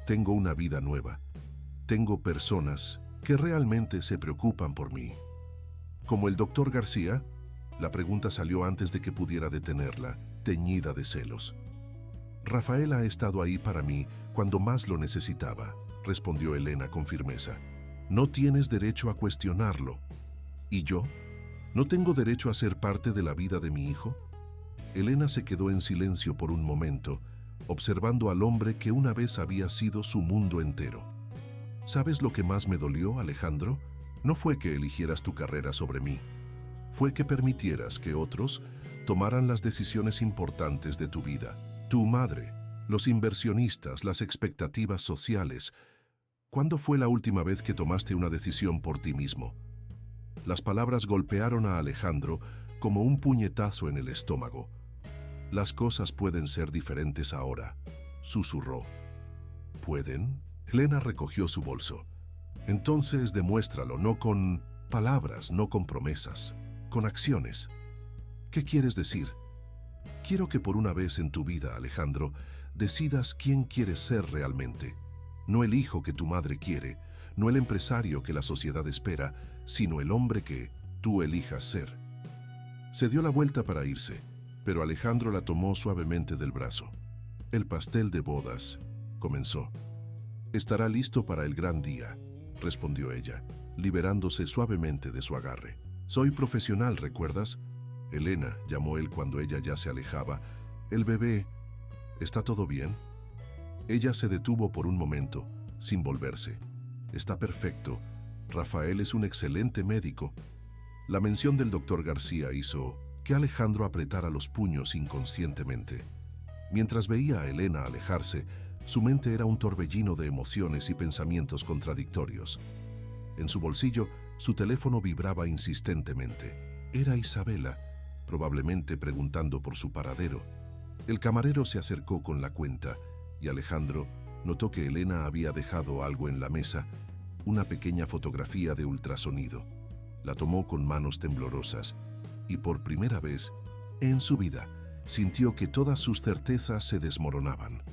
Tengo una vida nueva. Tengo personas que realmente se preocupan por mí. ¿Como el doctor García? La pregunta salió antes de que pudiera detenerla, teñida de celos. Rafael ha estado ahí para mí cuando más lo necesitaba, respondió Elena con firmeza. No tienes derecho a cuestionarlo. ¿Y yo? ¿No tengo derecho a ser parte de la vida de mi hijo? Elena se quedó en silencio por un momento, observando al hombre que una vez había sido su mundo entero. ¿Sabes lo que más me dolió, Alejandro? No fue que eligieras tu carrera sobre mí. Fue que permitieras que otros tomaran las decisiones importantes de tu vida. Tu madre, los inversionistas, las expectativas sociales. ¿Cuándo fue la última vez que tomaste una decisión por ti mismo? Las palabras golpearon a Alejandro como un puñetazo en el estómago. Las cosas pueden ser diferentes ahora, susurró. ¿Pueden? Elena recogió su bolso. Entonces demuéstralo, no con palabras, no con promesas, con acciones. ¿Qué quieres decir? Quiero que por una vez en tu vida, Alejandro, decidas quién quieres ser realmente. No el hijo que tu madre quiere, no el empresario que la sociedad espera, sino el hombre que tú elijas ser. Se dio la vuelta para irse, pero Alejandro la tomó suavemente del brazo. El pastel de bodas, comenzó. Estará listo para el gran día, respondió ella, liberándose suavemente de su agarre. Soy profesional, ¿recuerdas? Elena, llamó él cuando ella ya se alejaba. El bebé, ¿está todo bien? Ella se detuvo por un momento, sin volverse. Está perfecto. Rafael es un excelente médico. La mención del doctor García hizo que Alejandro apretara los puños inconscientemente. Mientras veía a Elena alejarse, su mente era un torbellino de emociones y pensamientos contradictorios. En su bolsillo, su teléfono vibraba insistentemente. Era Isabela, probablemente preguntando por su paradero. El camarero se acercó con la cuenta y Alejandro notó que Elena había dejado algo en la mesa, una pequeña fotografía de ultrasonido. La tomó con manos temblorosas y por primera vez en su vida sintió que todas sus certezas se desmoronaban.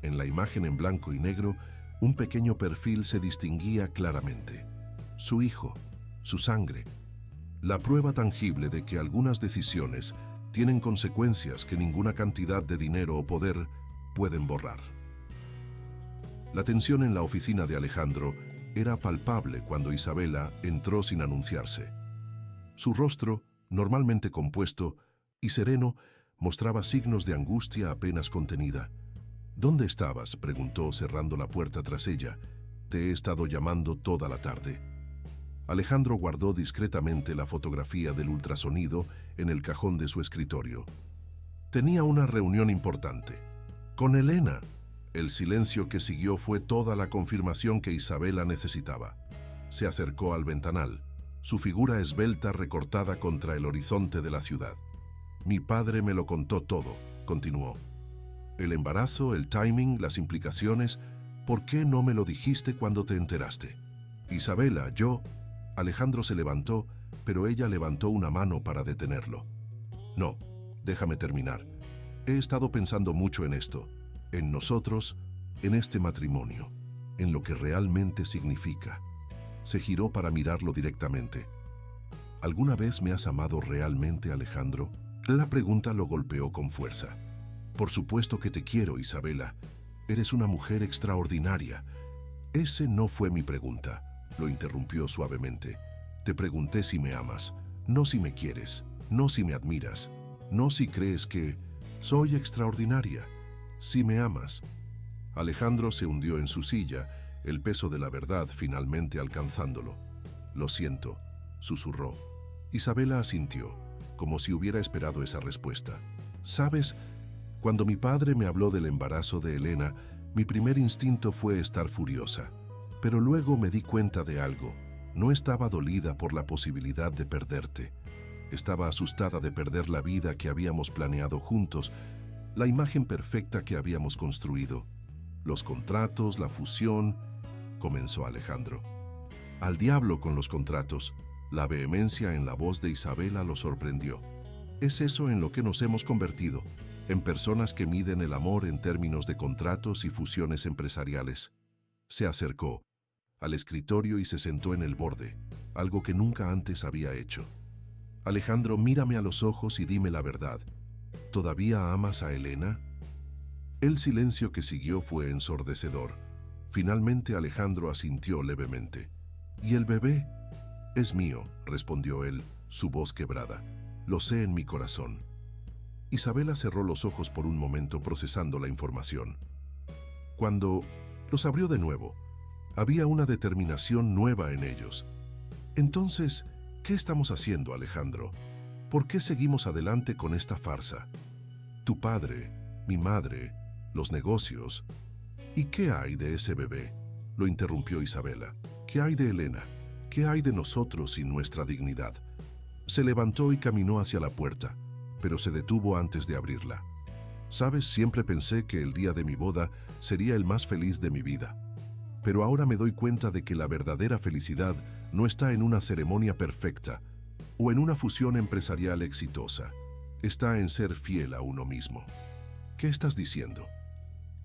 En la imagen en blanco y negro, un pequeño perfil se distinguía claramente. Su hijo, su sangre, la prueba tangible de que algunas decisiones tienen consecuencias que ninguna cantidad de dinero o poder pueden borrar. La tensión en la oficina de Alejandro era palpable cuando Isabela entró sin anunciarse. Su rostro, normalmente compuesto y sereno, mostraba signos de angustia apenas contenida. ¿Dónde estabas?, preguntó cerrando la puerta tras ella. Te he estado llamando toda la tarde. Alejandro guardó discretamente la fotografía del ultrasonido en el cajón de su escritorio. Tenía una reunión importante. Con Elena. El silencio que siguió fue toda la confirmación que Isabela necesitaba. Se acercó al ventanal, su figura esbelta recortada contra el horizonte de la ciudad. Mi padre me lo contó todo, continuó. El embarazo, el timing, las implicaciones. ¿Por qué no me lo dijiste cuando te enteraste? Isabela, yo... Alejandro se levantó, pero ella levantó una mano para detenerlo. No, déjame terminar. He estado pensando mucho en esto, en nosotros, en este matrimonio, en lo que realmente significa. Se giró para mirarlo directamente. ¿Alguna vez me has amado realmente, Alejandro? La pregunta lo golpeó con fuerza. Por supuesto que te quiero, Isabela. Eres una mujer extraordinaria. Ese no fue mi pregunta, lo interrumpió suavemente. Te pregunté si me amas, no si me quieres, no si me admiras, no si crees que soy extraordinaria, si me amas. Alejandro se hundió en su silla, el peso de la verdad finalmente alcanzándolo. Lo siento, susurró. Isabela asintió, como si hubiera esperado esa respuesta. ¿Sabes? Cuando mi padre me habló del embarazo de Elena, mi primer instinto fue estar furiosa. Pero luego me di cuenta de algo. No estaba dolida por la posibilidad de perderte. Estaba asustada de perder la vida que habíamos planeado juntos, la imagen perfecta que habíamos construido. Los contratos, la fusión, comenzó Alejandro. Al diablo con los contratos. La vehemencia en la voz de Isabela lo sorprendió. Es eso en lo que nos hemos convertido, en personas que miden el amor en términos de contratos y fusiones empresariales. Se acercó al escritorio y se sentó en el borde, algo que nunca antes había hecho. Alejandro, mírame a los ojos y dime la verdad. ¿Todavía amas a Elena? El silencio que siguió fue ensordecedor. Finalmente Alejandro asintió levemente. ¿Y el bebé? Es mío, respondió él, su voz quebrada. Lo sé en mi corazón. Isabela cerró los ojos por un momento procesando la información. Cuando los abrió de nuevo, había una determinación nueva en ellos. Entonces, ¿qué estamos haciendo, Alejandro? ¿Por qué seguimos adelante con esta farsa? Tu padre, mi madre, los negocios. ¿Y qué hay de ese bebé? Lo interrumpió Isabela. ¿Qué hay de Elena? ¿Qué hay de nosotros y nuestra dignidad? Se levantó y caminó hacia la puerta, pero se detuvo antes de abrirla. Sabes, siempre pensé que el día de mi boda sería el más feliz de mi vida. Pero ahora me doy cuenta de que la verdadera felicidad no está en una ceremonia perfecta o en una fusión empresarial exitosa. Está en ser fiel a uno mismo. ¿Qué estás diciendo?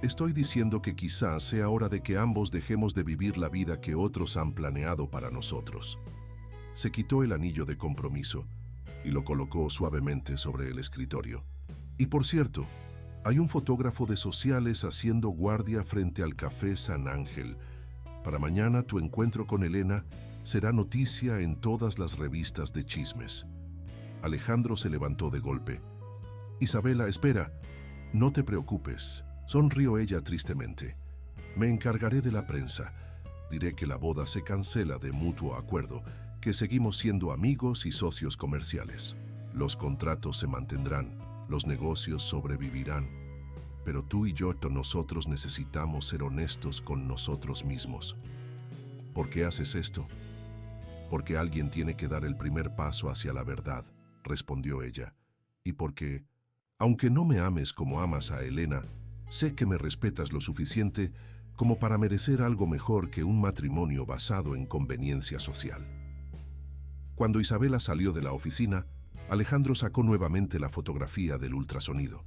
Estoy diciendo que quizás sea hora de que ambos dejemos de vivir la vida que otros han planeado para nosotros. Se quitó el anillo de compromiso y lo colocó suavemente sobre el escritorio. Y por cierto, hay un fotógrafo de sociales haciendo guardia frente al Café San Ángel. Para mañana tu encuentro con Elena será noticia en todas las revistas de chismes. Alejandro se levantó de golpe. Isabela, espera, no te preocupes, sonrió ella tristemente. Me encargaré de la prensa. Diré que la boda se cancela de mutuo acuerdo, que seguimos siendo amigos y socios comerciales. Los contratos se mantendrán, los negocios sobrevivirán. Pero tú y yo, nosotros necesitamos ser honestos con nosotros mismos. ¿Por qué haces esto? Porque alguien tiene que dar el primer paso hacia la verdad, respondió ella. Y porque, aunque no me ames como amas a Elena, sé que me respetas lo suficiente como para merecer algo mejor que un matrimonio basado en conveniencia social. Cuando Isabela salió de la oficina, Alejandro sacó nuevamente la fotografía del ultrasonido.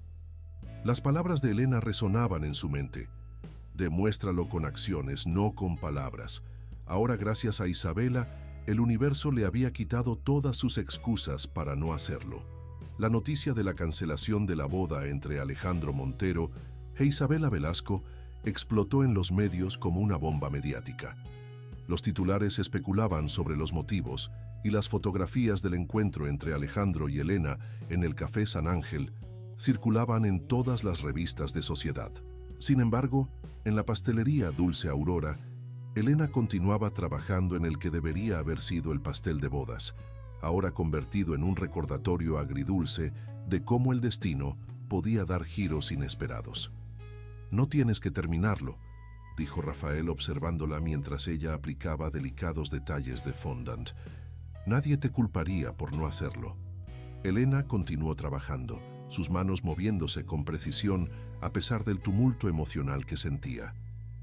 Las palabras de Elena resonaban en su mente. Demuéstralo con acciones, no con palabras. Ahora, gracias a Isabela, el universo le había quitado todas sus excusas para no hacerlo. La noticia de la cancelación de la boda entre Alejandro Montero e Isabela Velasco explotó en los medios como una bomba mediática. Los titulares especulaban sobre los motivos y las fotografías del encuentro entre Alejandro y Elena en el Café San Ángel circulaban en todas las revistas de sociedad. Sin embargo, en la pastelería Dulce Aurora, Elena continuaba trabajando en el que debería haber sido el pastel de bodas, ahora convertido en un recordatorio agridulce de cómo el destino podía dar giros inesperados. No tienes que terminarlo, dijo Rafael observándola mientras ella aplicaba delicados detalles de fondant. Nadie te culparía por no hacerlo. Elena continuó trabajando, sus manos moviéndose con precisión a pesar del tumulto emocional que sentía.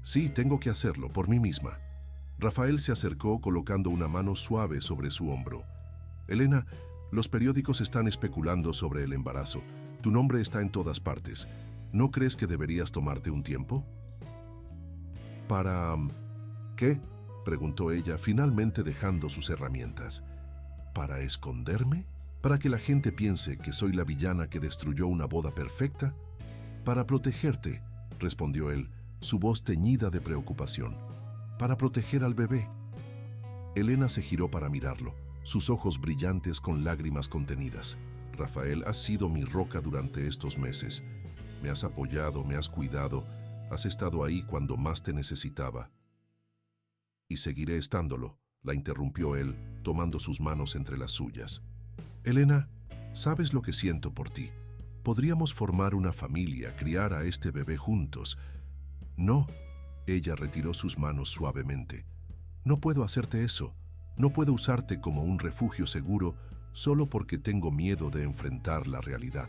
Sí, tengo que hacerlo por mí misma. Rafael se acercó colocando una mano suave sobre su hombro. Elena, los periódicos están especulando sobre el embarazo. Tu nombre está en todas partes. ¿No crees que deberías tomarte un tiempo? ¿Para qué?, preguntó ella, finalmente dejando sus herramientas. ¿Para esconderme? ¿Para que la gente piense que soy la villana que destruyó una boda perfecta? Para protegerte, respondió él, su voz teñida de preocupación. Para proteger al bebé. Elena se giró para mirarlo, sus ojos brillantes con lágrimas contenidas. Rafael, has sido mi roca durante estos meses. Me has apoyado, me has cuidado, has estado ahí cuando más te necesitaba. Y seguiré estándolo, la interrumpió él, tomando sus manos entre las suyas. Elena, sabes lo que siento por ti. Podríamos formar una familia, criar a este bebé juntos. No, ella retiró sus manos suavemente. No puedo hacerte eso. No puedo usarte como un refugio seguro solo porque tengo miedo de enfrentar la realidad.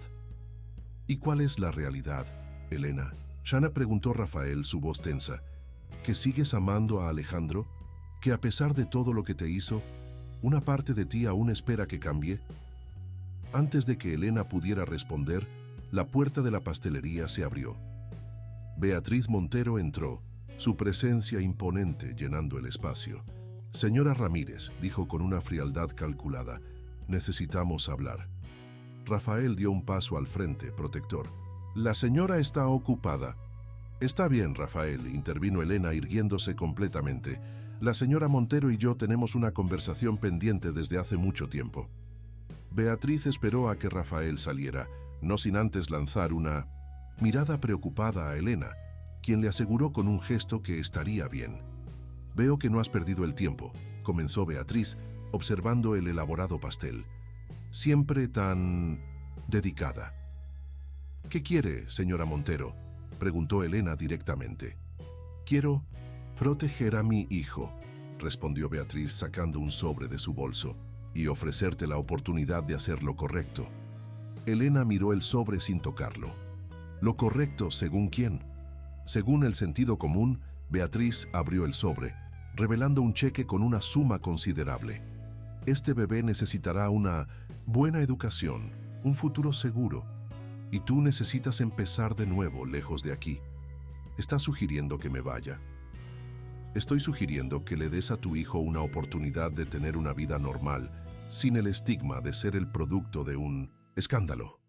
¿Y cuál es la realidad, Elena? Shana preguntó Rafael, su voz tensa. ¿Que sigues amando a Alejandro? ¿Que a pesar de todo lo que te hizo, una parte de ti aún espera que cambie? Antes de que Elena pudiera responder, la puerta de la pastelería se abrió. Beatriz Montero entró, su presencia imponente llenando el espacio. Señora Ramírez, dijo con una frialdad calculada, Necesitamos hablar. Rafael dio un paso al frente, protector. La señora está ocupada. Está bien, Rafael, intervino Elena irguiéndose completamente. La señora Montero y yo tenemos una conversación pendiente desde hace mucho tiempo. Beatriz esperó a que Rafael saliera, no sin antes lanzar una mirada preocupada a Elena, quien le aseguró con un gesto que estaría bien. Veo que no has perdido el tiempo, comenzó Beatriz, observando el elaborado pastel. Siempre tan dedicada. ¿Qué quiere, señora Montero?, preguntó Elena directamente. Quiero proteger a mi hijo, respondió Beatriz sacando un sobre de su bolso, y ofrecerte la oportunidad de hacer lo correcto. Elena miró el sobre sin tocarlo. ¿Lo correcto según quién? Según el sentido común, Beatriz abrió el sobre, revelando un cheque con una suma considerable. Este bebé necesitará una buena educación, un futuro seguro, y tú necesitas empezar de nuevo lejos de aquí. ¿Estás sugiriendo que me vaya? Estoy sugiriendo que le des a tu hijo una oportunidad de tener una vida normal, sin el estigma de ser el producto de un escándalo.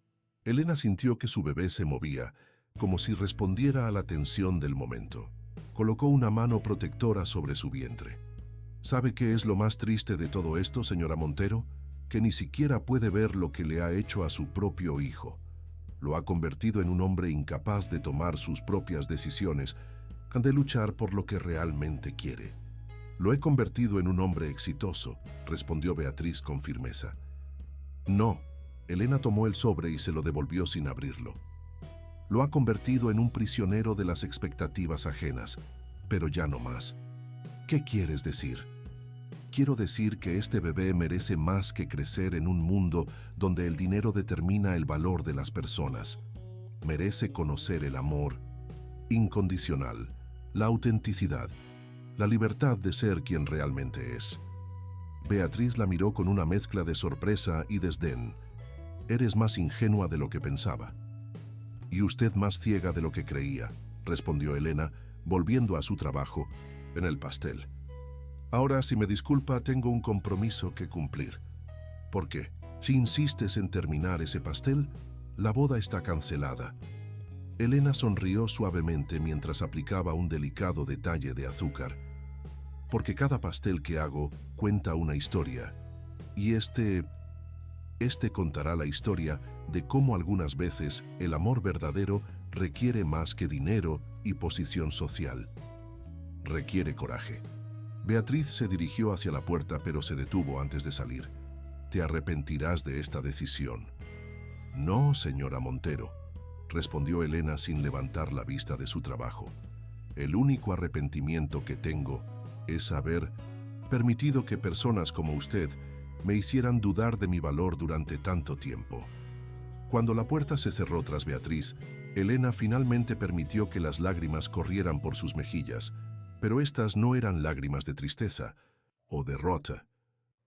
Elena sintió que su bebé se movía, como si respondiera a la tensión del momento. Colocó una mano protectora sobre su vientre. ¿Sabe qué es lo más triste de todo esto, señora Montero? Que ni siquiera puede ver lo que le ha hecho a su propio hijo. Lo ha convertido en un hombre incapaz de tomar sus propias decisiones, de luchar por lo que realmente quiere. Lo he convertido en un hombre exitoso, respondió Beatriz con firmeza. No, Elena tomó el sobre y se lo devolvió sin abrirlo. Lo ha convertido en un prisionero de las expectativas ajenas, pero ya no más. ¿Qué quieres decir? Quiero decir que este bebé merece más que crecer en un mundo donde el dinero determina el valor de las personas. Merece conocer el amor incondicional, la autenticidad, la libertad de ser quien realmente es. Beatriz la miró con una mezcla de sorpresa y desdén. Eres más ingenua de lo que pensaba. Y usted más ciega de lo que creía, respondió Elena, volviendo a su trabajo en el pastel. Ahora, si me disculpa, tengo un compromiso que cumplir. ¿Por qué? Si insistes en terminar ese pastel, la boda está cancelada. Elena sonrió suavemente mientras aplicaba un delicado detalle de azúcar. Porque cada pastel que hago cuenta una historia, y este contará la historia de cómo algunas veces el amor verdadero requiere más que dinero y posición social. Requiere coraje. Beatriz se dirigió hacia la puerta, pero se detuvo antes de salir. Te arrepentirás de esta decisión. No, señora Montero, respondió Elena sin levantar la vista de su trabajo. El único arrepentimiento que tengo es haber permitido que personas como usted me hicieran dudar de mi valor durante tanto tiempo. Cuando la puerta se cerró tras Beatriz, Elena finalmente permitió que las lágrimas corrieran por sus mejillas, pero estas no eran lágrimas de tristeza o derrota,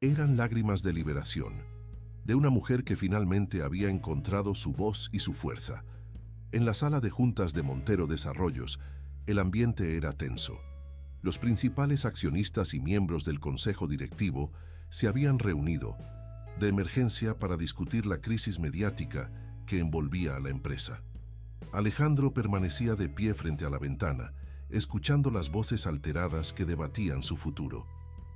eran lágrimas de liberación, de una mujer que finalmente había encontrado su voz y su fuerza. En la sala de juntas de Montero Desarrollos, el ambiente era tenso. Los principales accionistas y miembros del consejo directivo se habían reunido de emergencia para discutir la crisis mediática que envolvía a la empresa. Alejandro permanecía de pie frente a la ventana, escuchando las voces alteradas que debatían su futuro.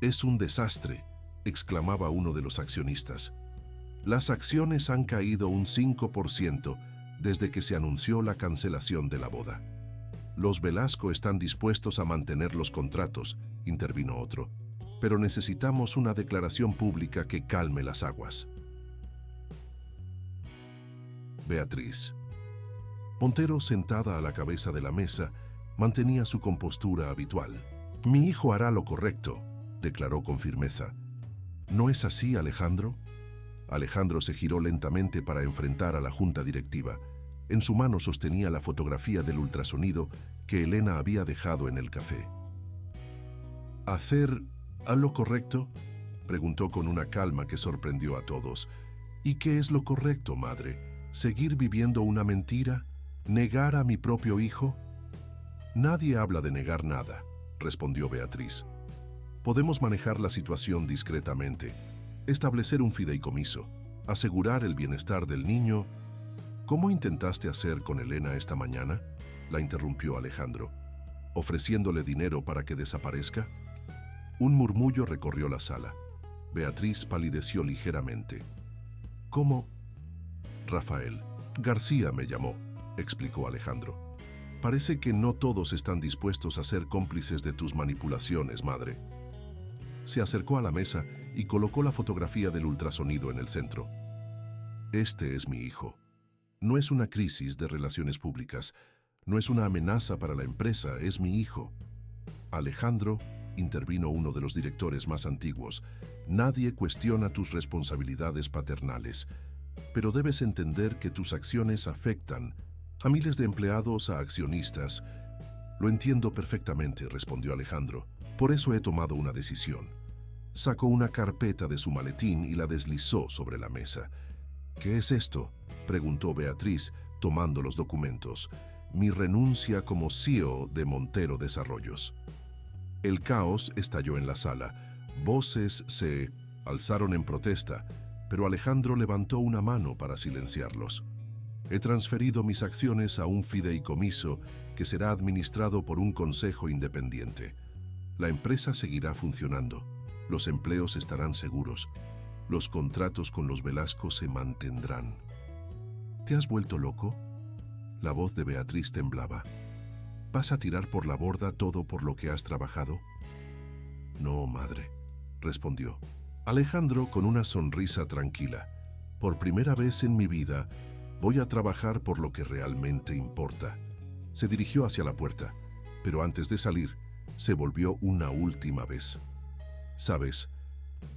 «Es un desastre», exclamaba uno de los accionistas. «Las acciones han caído un 5% desde que se anunció la cancelación de la boda». «Los Velasco están dispuestos a mantener los contratos», intervino otro, «pero necesitamos una declaración pública que calme las aguas». Beatriz. Montero, sentada a la cabeza de la mesa, mantenía su compostura habitual. «Mi hijo hará lo correcto», declaró con firmeza. «¿No es así, Alejandro?» Alejandro se giró lentamente para enfrentar a la junta directiva. En su mano sostenía la fotografía del ultrasonido que Elena había dejado en el café. «¿Hacer a lo correcto?», preguntó con una calma que sorprendió a todos. «¿Y qué es lo correcto, madre? ¿Seguir viviendo una mentira? ¿Negar a mi propio hijo?» «Nadie habla de negar nada», respondió Beatriz. «Podemos manejar la situación discretamente. establecer un fideicomiso, asegurar el bienestar del niño. ¿Cómo intentaste hacer con Elena esta mañana?, la interrumpió Alejandro, ofreciéndole dinero para que desaparezca. Un murmullo recorrió la sala. Beatriz palideció ligeramente. ¿Cómo? Rafael García me llamó, explicó Alejandro. Parece que no todos están dispuestos a ser cómplices de tus manipulaciones, madre. Se acercó a la mesa y colocó la fotografía del ultrasonido en el centro. Este es mi hijo. No es una crisis de relaciones públicas, no es una amenaza para la empresa, es mi hijo. Alejandro, intervino uno de los directores más antiguos, nadie cuestiona tus responsabilidades paternales, pero debes entender que tus acciones afectan a miles de empleados, a accionistas. Lo entiendo perfectamente, respondió Alejandro. Por eso he tomado una decisión. Sacó una carpeta de su maletín y la deslizó sobre la mesa. ¿Qué es esto?, preguntó Beatriz, tomando los documentos. Mi renuncia como CEO de Montero Desarrollos. El caos estalló en la sala. Voces se alzaron en protesta, pero Alejandro levantó una mano para silenciarlos. He transferido mis acciones a un fideicomiso que será administrado por un consejo independiente. La empresa seguirá funcionando. Los empleos estarán seguros. Los contratos con los Velasco se mantendrán. ¿Te has vuelto loco? La voz de Beatriz temblaba. ¿Vas a tirar por la borda todo por lo que has trabajado? No, madre, respondió Alejandro con una sonrisa tranquila. Por primera vez en mi vida, voy a trabajar por lo que realmente importa. Se dirigió hacia la puerta, pero antes de salir, se volvió una última vez. Sabes,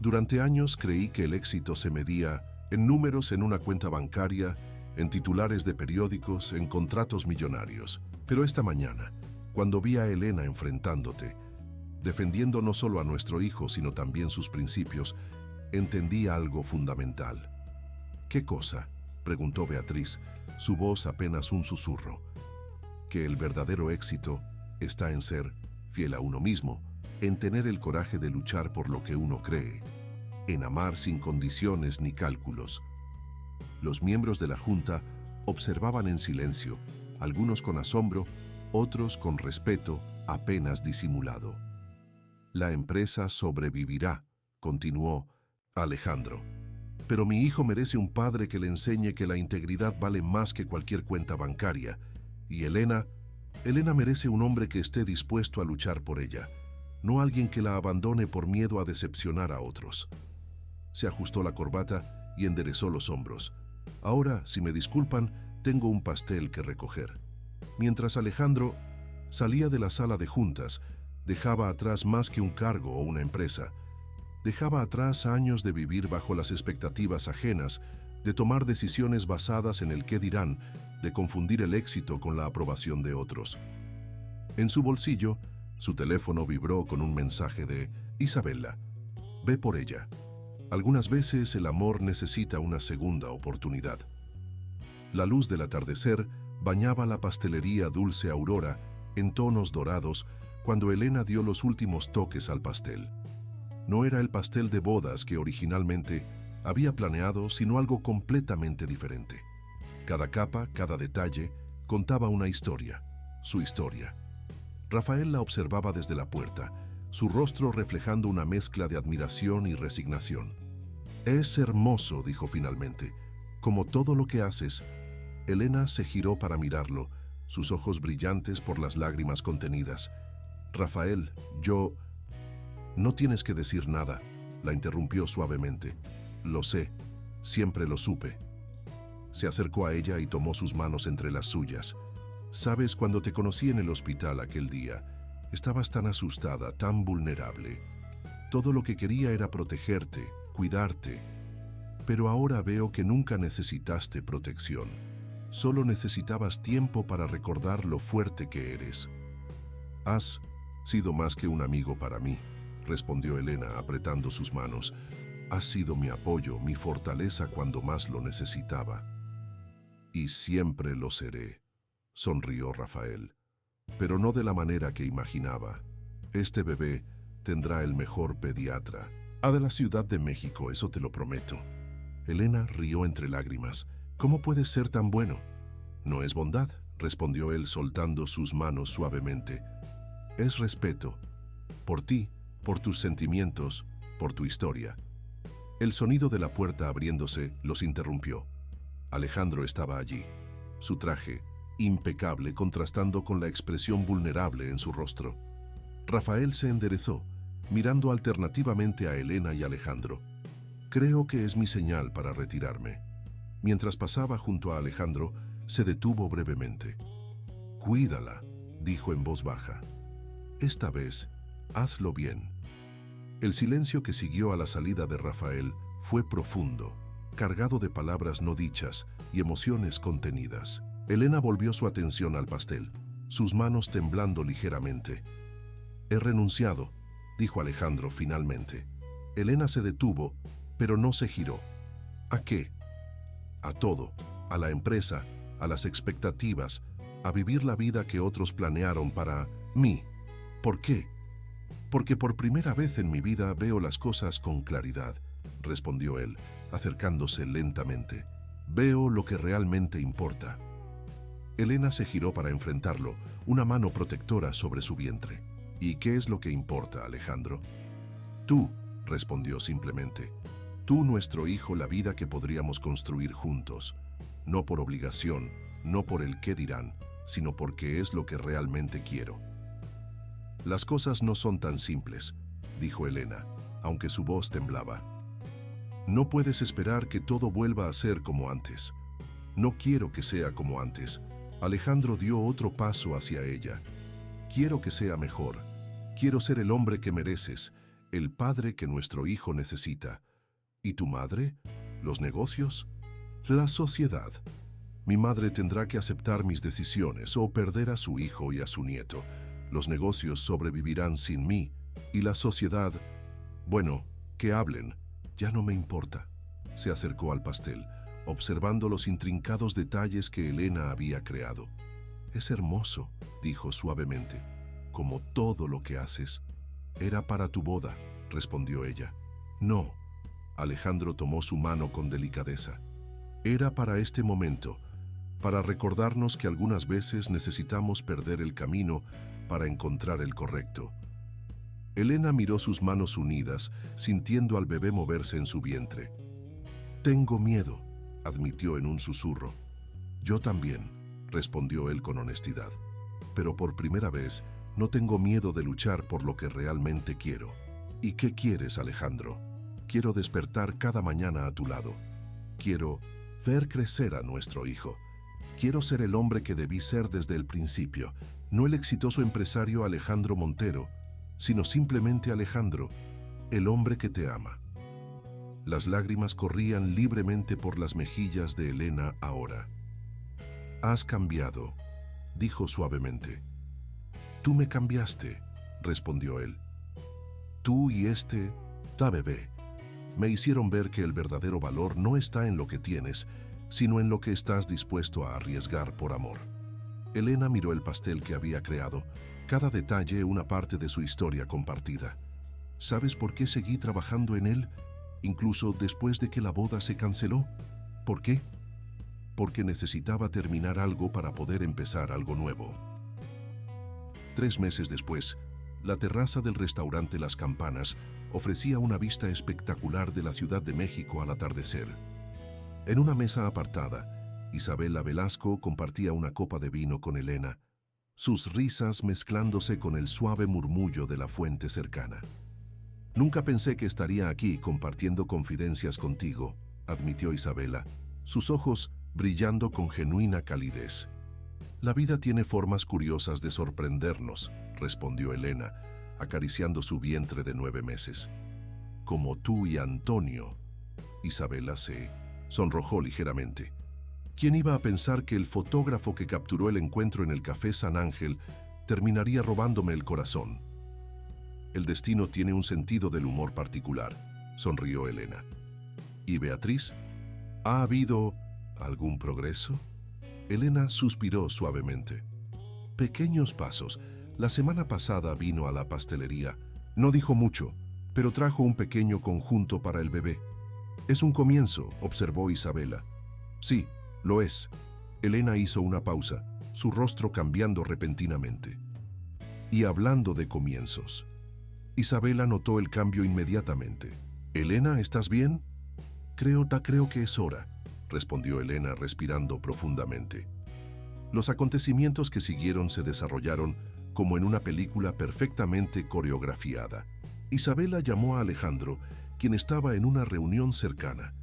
durante años creí que el éxito se medía en números en una cuenta bancaria, en titulares de periódicos, en contratos millonarios. Pero esta mañana, cuando vi a Elena enfrentándote, defendiendo no solo a nuestro hijo, sino también sus principios, entendí algo fundamental. ¿Qué cosa?, preguntó Beatriz, su voz apenas un susurro. Que el verdadero éxito está en ser fiel a uno mismo, en tener el coraje de luchar por lo que uno cree, en amar sin condiciones ni cálculos. Los miembros de la Junta observaban en silencio, algunos con asombro, otros con respeto apenas disimulado. La empresa sobrevivirá, continuó Alejandro. Pero mi hijo merece un padre que le enseñe que la integridad vale más que cualquier cuenta bancaria. Y Elena merece un hombre que esté dispuesto a luchar por ella, no alguien que la abandone por miedo a decepcionar a otros. Se ajustó la corbata y enderezó los hombros. Ahora, si me disculpan, tengo un pastel que recoger. Mientras Alejandro salía de la sala de juntas, dejaba atrás más que un cargo o una empresa. Dejaba atrás años de vivir bajo las expectativas ajenas, de tomar decisiones basadas en el qué dirán, de confundir el éxito con la aprobación de otros. En su bolsillo, su teléfono vibró con un mensaje de Isabela. Ve por ella. Algunas veces el amor necesita una segunda oportunidad. La luz del atardecer bañaba la pastelería Dulce Aurora en tonos dorados cuando Elena dio los últimos toques al pastel. No era el pastel de bodas que originalmente había planeado, sino algo completamente diferente. Cada capa, cada detalle, contaba una historia, su historia. Rafael la observaba desde la puerta, su rostro reflejando una mezcla de admiración y resignación. «Es hermoso», dijo finalmente, «como todo lo que haces». Elena se giró para mirarlo, sus ojos brillantes por las lágrimas contenidas. «Rafael, yo...» «No tienes que decir nada», la interrumpió suavemente. «Lo sé, siempre lo supe». Se acercó a ella y tomó sus manos entre las suyas. «Sabes, cuando te conocí en el hospital aquel día, estabas tan asustada, tan vulnerable. Todo lo que quería era protegerte, cuidarte. Pero ahora veo que nunca necesitaste protección. Solo necesitabas tiempo para recordar lo fuerte que eres». «Has sido más que un amigo para mí», respondió Elena apretando sus manos. «Has sido mi apoyo, mi fortaleza cuando más lo necesitaba». «Y siempre lo seré», sonrió Rafael, pero no de la manera que imaginaba. «Este bebé tendrá el mejor pediatra, A de la Ciudad de México, eso te lo prometo. Elena rió entre lágrimas. ¿Cómo puedes ser tan bueno? No es bondad, respondió él soltando sus manos suavemente. Es respeto. Por ti, por tus sentimientos, por tu historia. El sonido de la puerta abriéndose los interrumpió. Alejandro estaba allí. Su traje, impecable, contrastando con la expresión vulnerable en su rostro. Rafael se enderezó, mirando alternativamente a Elena y Alejandro. Creo que es mi señal para retirarme. Mientras pasaba junto a Alejandro, se detuvo brevemente. Cuídala, dijo en voz baja. Esta vez, hazlo bien. El silencio que siguió a la salida de Rafael fue profundo, cargado de palabras no dichas y emociones contenidas. Elena volvió su atención al pastel, sus manos temblando ligeramente. He renunciado, dijo Alejandro finalmente. Elena se detuvo, pero no se giró. ¿A qué? A todo, a la empresa, a las expectativas, a vivir la vida que otros planearon para mí. ¿Por qué? Porque por primera vez en mi vida veo las cosas con claridad, respondió él, acercándose lentamente. Veo lo que realmente importa. Elena se giró para enfrentarlo, una mano protectora sobre su vientre. ¿Y qué es lo que importa, Alejandro? Tú, respondió simplemente. Tú, nuestro hijo, la vida que podríamos construir juntos. No por obligación, no por el qué dirán, sino porque es lo que realmente quiero. Las cosas no son tan simples, dijo Elena, aunque su voz temblaba. No puedes esperar que todo vuelva a ser como antes. No quiero que sea como antes. Alejandro dio otro paso hacia ella. Quiero que sea mejor. Quiero ser el hombre que mereces, el padre que nuestro hijo necesita. ¿Y tu madre? ¿Los negocios? La sociedad. Mi madre tendrá que aceptar mis decisiones o perder a su hijo y a su nieto. Los negocios sobrevivirán sin mí, y la sociedad, bueno, que hablen, ya no me importa. Se acercó al pastel, observando los intrincados detalles que Elena había creado. Es hermoso, dijo suavemente, como todo lo que haces. Era para tu boda, respondió ella. No, Alejandro tomó su mano con delicadeza. Era para este momento, para recordarnos que algunas veces necesitamos perder el camino para encontrar el correcto. Elena miró sus manos unidas, sintiendo al bebé moverse en su vientre. Tengo miedo, admitió en un susurro. Yo también, respondió él con honestidad. Pero por primera vez, no tengo miedo de luchar por lo que realmente quiero. ¿Y qué quieres, Alejandro? Quiero despertar cada mañana a tu lado. Quiero ver crecer a nuestro hijo. Quiero ser el hombre que debí ser desde el principio, no el exitoso empresario Alejandro Montero, sino simplemente Alejandro, el hombre que te ama. Las lágrimas corrían libremente por las mejillas de Elena ahora. Has cambiado, dijo suavemente. Tú me cambiaste, respondió él. Tú y ta bebé, me hicieron ver que el verdadero valor no está en lo que tienes, sino en lo que estás dispuesto a arriesgar por amor. Elena miró el pastel que había creado, cada detalle una parte de su historia compartida. ¿Sabes por qué seguí trabajando en él, incluso después de que la boda se canceló? ¿Por qué? Porque necesitaba terminar algo para poder empezar algo nuevo. 3 meses después, la terraza del restaurante Las Campanas ofrecía una vista espectacular de la Ciudad de México al atardecer. En una mesa apartada, Isabela Velasco compartía una copa de vino con Elena, sus risas mezclándose con el suave murmullo de la fuente cercana. Nunca pensé que estaría aquí compartiendo confidencias contigo, admitió Isabela, sus ojos brillando con genuina calidez. La vida tiene formas curiosas de sorprendernos, respondió Elena, acariciando su vientre de 9 meses. Como tú y Antonio. Isabela se sonrojó ligeramente. ¿Quién iba a pensar que el fotógrafo que capturó el encuentro en el Café San Ángel terminaría robándome el corazón? El destino tiene un sentido del humor particular, sonrió Elena. ¿Y Beatriz? ¿Ha habido algún progreso? Elena suspiró suavemente. Pequeños pasos. La semana pasada vino a la pastelería. No dijo mucho, pero trajo un pequeño conjunto para el bebé. Es un comienzo, observó Isabela. Sí, lo es. Elena hizo una pausa, su rostro cambiando repentinamente. Y hablando de comienzos, Isabela notó el cambio inmediatamente. «Elena, ¿estás bien?» Creo que es hora», respondió Elena respirando profundamente. Los acontecimientos que siguieron se desarrollaron como en una película perfectamente coreografiada. Isabela llamó a Alejandro, quien estaba en una reunión cercana.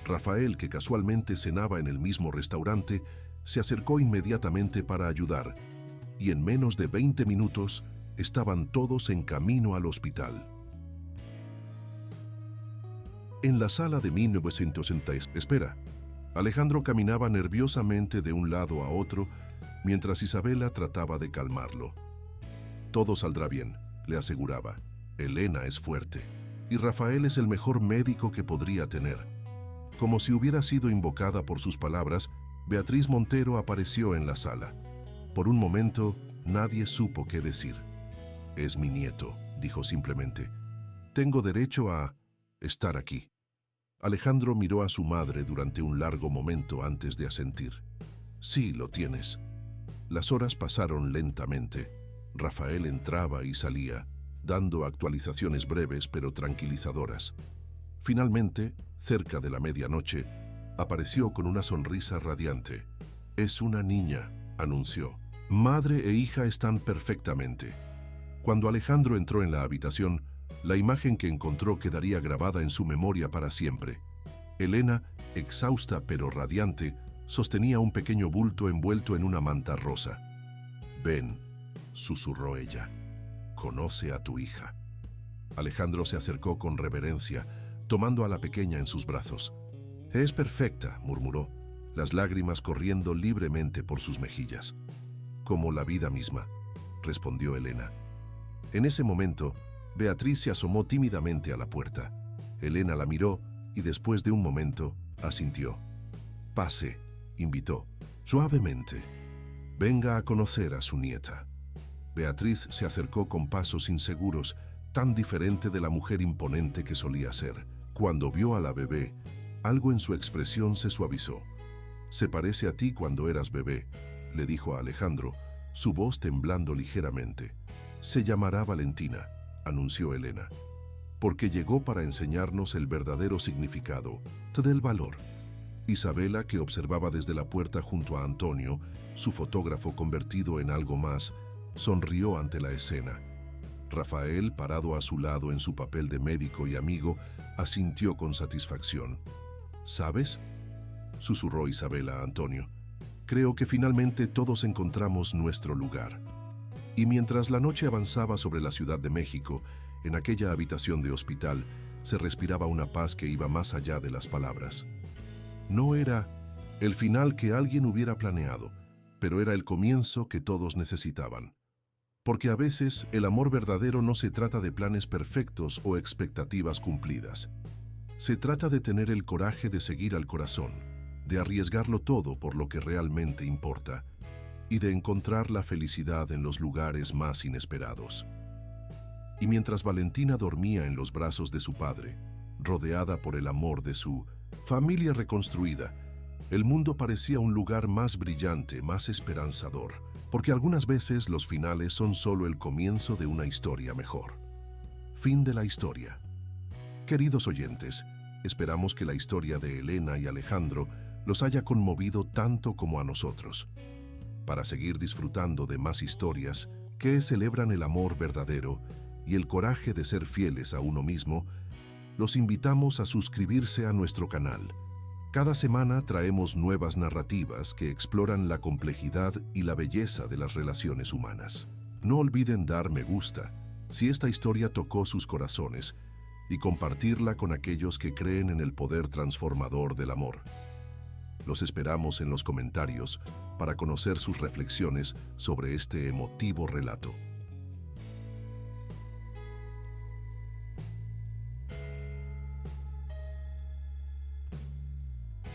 Rafael, que casualmente cenaba en el mismo restaurante, se acercó inmediatamente para ayudar, y en menos de 20 minutos estaban todos en camino al hospital. En la sala de 1960, espera. Alejandro caminaba nerviosamente de un lado a otro, mientras Isabela trataba de calmarlo. «Todo saldrá bien», le aseguraba. «Elena es fuerte, y Rafael es el mejor médico que podría tener». Como si hubiera sido invocada por sus palabras, Beatriz Montero apareció en la sala. Por un momento, nadie supo qué decir. «Es mi nieto», dijo simplemente. «Tengo derecho a estar aquí». Alejandro miró a su madre durante un largo momento antes de asentir. «Sí, lo tienes». Las horas pasaron lentamente. Rafael entraba y salía, dando actualizaciones breves pero tranquilizadoras. Finalmente, cerca de la medianoche, apareció con una sonrisa radiante. «Es una niña», anunció. «Madre e hija están perfectamente». Cuando Alejandro entró en la habitación, la imagen que encontró quedaría grabada en su memoria para siempre. Elena, exhausta pero radiante, sostenía un pequeño bulto envuelto en una manta rosa. «Ven», susurró ella. «Conoce a tu hija». Alejandro se acercó con reverencia, tomando a la pequeña en sus brazos. «Es perfecta», murmuró, las lágrimas corriendo libremente por sus mejillas. «Como la vida misma», respondió Elena. En ese momento, Beatriz se asomó tímidamente a la puerta. Elena la miró y después de un momento asintió. «Pase», invitó, suavemente. «Venga a conocer a su nieta». Beatriz se acercó con pasos inseguros, tan diferente de la mujer imponente que solía ser. Cuando vio a la bebé, algo en su expresión se suavizó. «Se parece a ti cuando eras bebé», le dijo a Alejandro, su voz temblando ligeramente. «Se llamará Valentina», anunció Elena, «porque llegó para enseñarnos el verdadero significado del valor». Isabela, que observaba desde la puerta junto a Antonio, su fotógrafo convertido en algo más, sonrió ante la escena. Rafael, parado a su lado en su papel de médico y amigo, asintió con satisfacción. «¿Sabes?», susurró Isabela a Antonio. «Creo que finalmente todos encontramos nuestro lugar». Y mientras la noche avanzaba sobre la Ciudad de México, en aquella habitación de hospital, se respiraba una paz que iba más allá de las palabras. No era el final que alguien hubiera planeado, pero era el comienzo que todos necesitaban. Porque a veces el amor verdadero no se trata de planes perfectos o expectativas cumplidas. Se trata de tener el coraje de seguir al corazón, de arriesgarlo todo por lo que realmente importa, y de encontrar la felicidad en los lugares más inesperados. Y mientras Valentina dormía en los brazos de su padre, rodeada por el amor de su familia reconstruida, el mundo parecía un lugar más brillante, más esperanzador, porque algunas veces los finales son solo el comienzo de una historia mejor. Fin de la historia. Queridos oyentes, esperamos que la historia de Elena y Alejandro los haya conmovido tanto como a nosotros. Para seguir disfrutando de más historias que celebran el amor verdadero y el coraje de ser fieles a uno mismo, los invitamos a suscribirse a nuestro canal. Cada semana traemos nuevas narrativas que exploran la complejidad y la belleza de las relaciones humanas. No olviden dar me gusta si esta historia tocó sus corazones y compartirla con aquellos que creen en el poder transformador del amor. Los esperamos en los comentarios para conocer sus reflexiones sobre este emotivo relato.